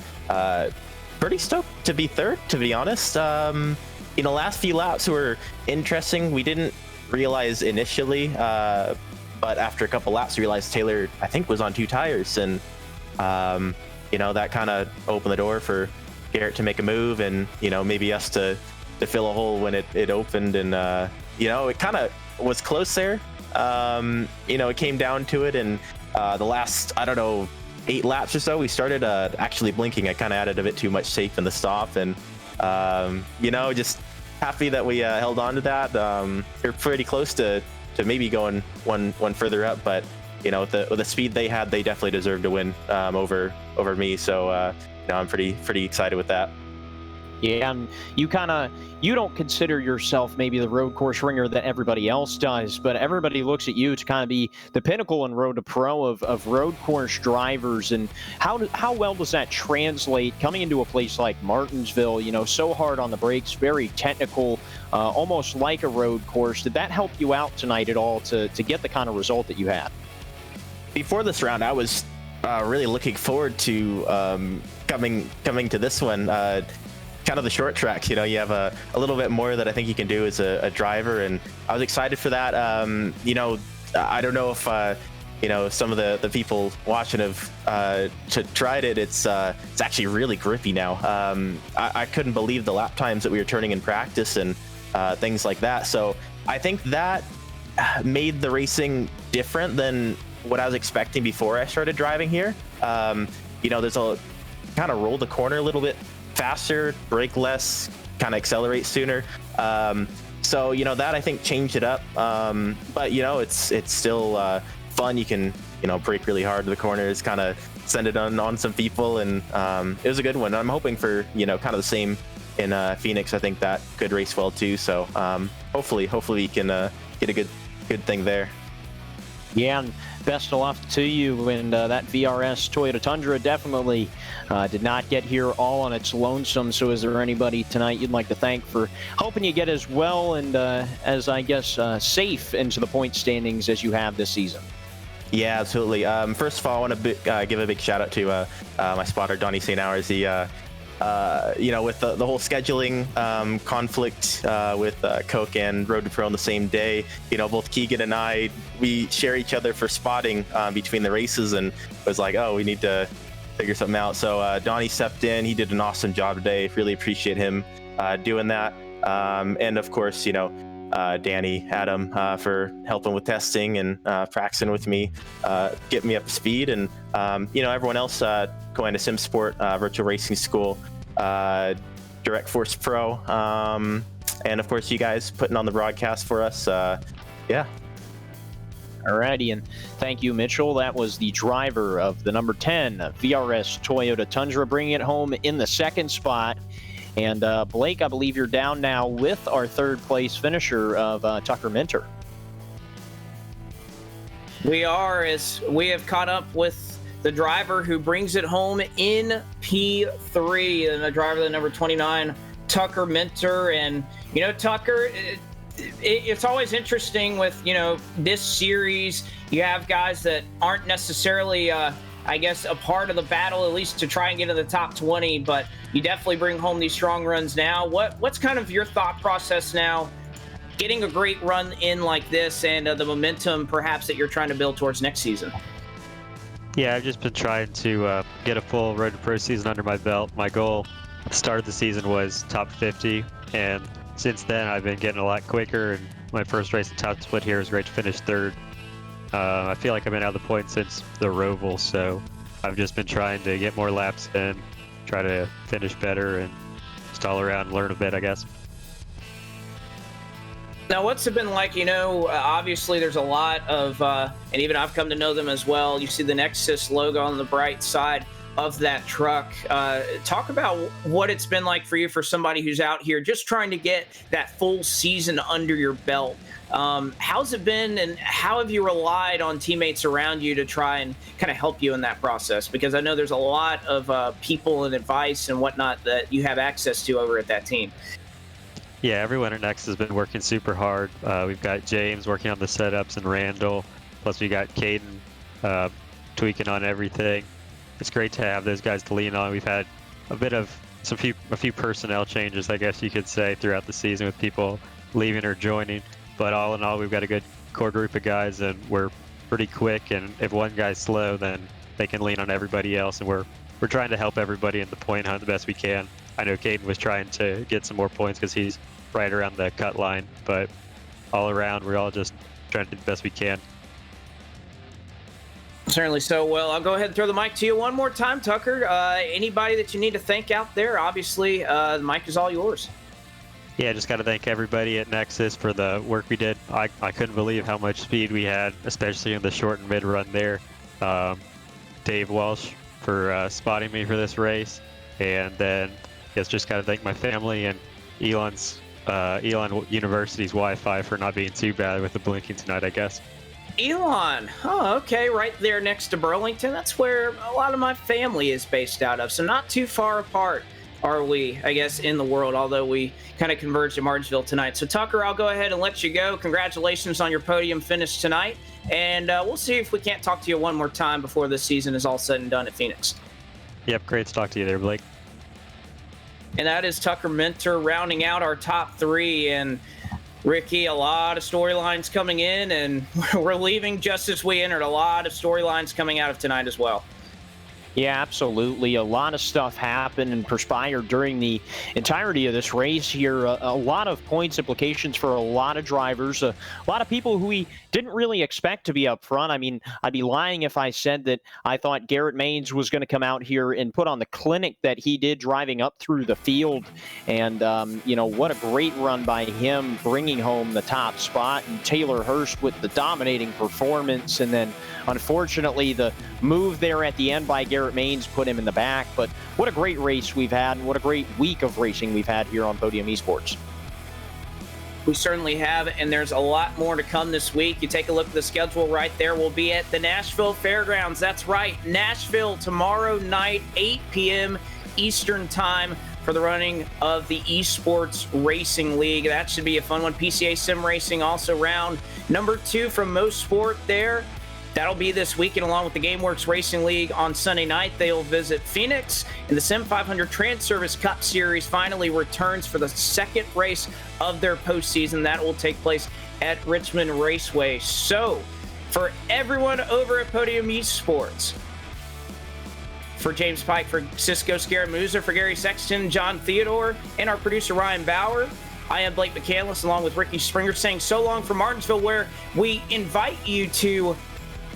pretty stoked to be third, to be honest. Last few laps were interesting. We didn't realize initially, but after a couple laps we realized Taylor, I think, was on 2 tires, and that kind of opened the door for Garrett to make a move, and maybe us to fill a hole when it opened, and it kind of was close there. It came down to it, and the last, 8 laps or so, we started actually blinking. I kind of added a bit too much safe in the stop, and just happy that we held on to that. We're pretty close to maybe going one further up, but with the speed they had, they definitely deserved to win over me. So I'm pretty excited with that. Yeah, and you don't consider yourself maybe the road course ringer that everybody else does, but everybody looks at you to kind of be the pinnacle in Road to Pro of road course drivers. And how well does that translate coming into a place like Martinsville, so hard on the brakes, very technical, almost like a road course? Did that help you out tonight at all to get the kind of result that you had? Before this round, I was really looking forward to coming to this one. Kind of the short tracks, you have a little bit more that I think you can do as a driver, and I was excited for that. I don't know if some of the people watching have tried it. It's actually really grippy now. I couldn't believe the lap times that we were turning in practice and things like that. So I think that made the racing different than what I was expecting before I started driving here. There's a kind of roll the corner a little bit faster, brake less, kind of accelerate sooner. So that I think changed it up. But it's still fun. You can brake really hard to the corners, kind of send it on some people, and it was a good one. I'm hoping for kind of the same in Phoenix. I think that could race well too. So hopefully we can get a good thing there. Yeah, and best of luck to you. And that VRS Toyota Tundra definitely did not get here all on its lonesome. So is there anybody tonight you'd like to thank for helping you get as well and as, I guess, safe into the point standings as you have this season? Yeah, absolutely. First of all, I want to give a big shout out to my spotter, Donnie St. Hours. He with the whole scheduling conflict with Coke and Road to Pro on the same day, both Keegan and I, we share each other for spotting between the races, and it was like, oh, we need to figure something out. So Donnie stepped in. He did an awesome job today. Really appreciate him doing that. And of course, Danny, Adam for helping with testing and practicing with me, getting me up to speed, and everyone else going to SimSport Virtual Racing School, Direct Force Pro, and of course you guys putting on the broadcast for us. Yeah. Alrighty, and thank you, Mitchell. That was the driver of the number 10 VRS Toyota Tundra, bringing it home in the second spot. And Blake, I believe you're down now with our third place finisher of Tucker Minter. We are, as we have caught up with the driver who brings it home in P3, and the driver, the number 29, Tucker Minter. And, Tucker, it's always interesting with, this series. You have guys that aren't necessarily, a part of the battle, at least to try and get in the top 20, but you definitely bring home these strong runs now. What's kind of your thought process now, getting a great run in like this, and the momentum perhaps that you're trying to build towards next season? Yeah, I've just been trying to get a full Road to Pro season under my belt. My goal at the start of the season was top 50, and since then I've been getting a lot quicker, and my first race at Top Split here was great to finish third. I feel like I've been out of the points since the Roval, so I've just been trying to get more laps in, try to finish better, and just all around learn a bit, I guess. Now, what's it been like? Obviously there's a lot of, and even I've come to know them as well. You see the Nexus logo on the bright side of that truck. Talk about what it's been like for you, for somebody who's out here just trying to get that full season under your belt. How's it been, and how have you relied on teammates around you to try and kind of help you in that process? Because I know there's a lot of people and advice and whatnot that you have access to over at that team. Yeah, everyone at Nexus has been working super hard. We've got James working on the setups and Randall, plus we got Caden tweaking on everything. It's great to have those guys to lean on. We've had a few personnel changes, I guess you could say, throughout the season with people leaving or joining. But all in all, we've got a good core group of guys, and we're pretty quick. And if one guy's slow, then they can lean on everybody else. And we're trying to help everybody in the point hunt the best we can. I know Caden was trying to get some more points because he's right around the cut line. But all around, we're all just trying to do the best we can. Certainly so. Well, I'll go ahead and throw the mic to you one more time, Tucker. Anybody that you need to thank out there, obviously, the mic is all yours. Yeah, just got to thank everybody at Nexus for the work we did. I couldn't believe how much speed we had, especially in the short and mid run there. Dave Walsh for spotting me for this race. And then just got to thank my family and Elon University's Wi-Fi for not being too bad with the blinking tonight, I guess. Elon. Oh, okay. Right there next to Burlington. That's where a lot of my family is based out of. So not too far apart are we, I guess, in the world, although we kind of converged at Martinsville tonight. So, Tucker, I'll go ahead and let you go. Congratulations on your podium finish tonight. And we'll see if we can't talk to you one more time before this season is all said and done at Phoenix. Yep, great to talk to you there, Blake. And that is Tucker Minter rounding out our top three. And Ricky, a lot of storylines coming in, and we're leaving just as we entered. A lot of storylines coming out of tonight as well. Yeah, absolutely. A lot of stuff happened and perspired during the entirety of this race here. A lot of points implications for a lot of drivers, a lot of people who we didn't really expect to be up front. I mean, I'd be lying if I said that I thought Garrett Maines was going to come out here and put on the clinic that he did driving up through the field. And, what a great run by him, bringing home the top spot. And Taylor Hurst with the dominating performance. And then, unfortunately, the move there at the end by Garrett Maines put him in the back. But what a great race we've had, and what a great week of racing we've had here on Podium Esports. We certainly have, and there's a lot more to come this week. You take a look at the schedule right there. We'll be at the Nashville Fairgrounds. That's right, Nashville tomorrow night, 8 p.m. Eastern Time for the running of the Esports Racing League. That should be a fun one. PCA Sim Racing also round number 2 from Most Sport there. That'll be this weekend, along with the GameWorks Racing League on Sunday night. They'll visit Phoenix, and the Sim 500 Trans Service Cup Series finally returns for the second race of their postseason. That will take place at Richmond Raceway. So, for everyone over at Podium Esports, for James Pike, for Cisco Scaramuza, for Gary Sexton, John Theodore, and our producer Ryan Bauer, I am Blake McCandless along with Ricky Springer saying so long from Martinsville, where we invite you to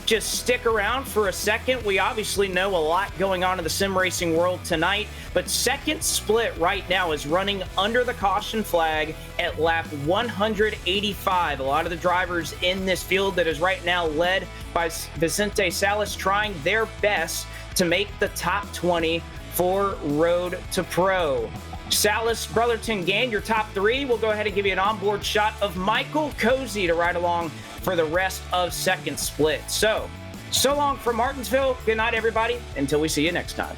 just stick around for a second. We obviously know a lot going on in the sim racing world tonight, but second split right now is running under the caution flag at lap 185. A lot of the drivers in this field that is right now led by Vicente Salas trying their best to make the top 20 for Road to Pro. Salas, Brotherton, Gann, your top three. We'll go ahead and give you an onboard shot of Michael Cozy to ride along for the rest of second split. So long from Martinsville. Good night, everybody. Until we see you next time.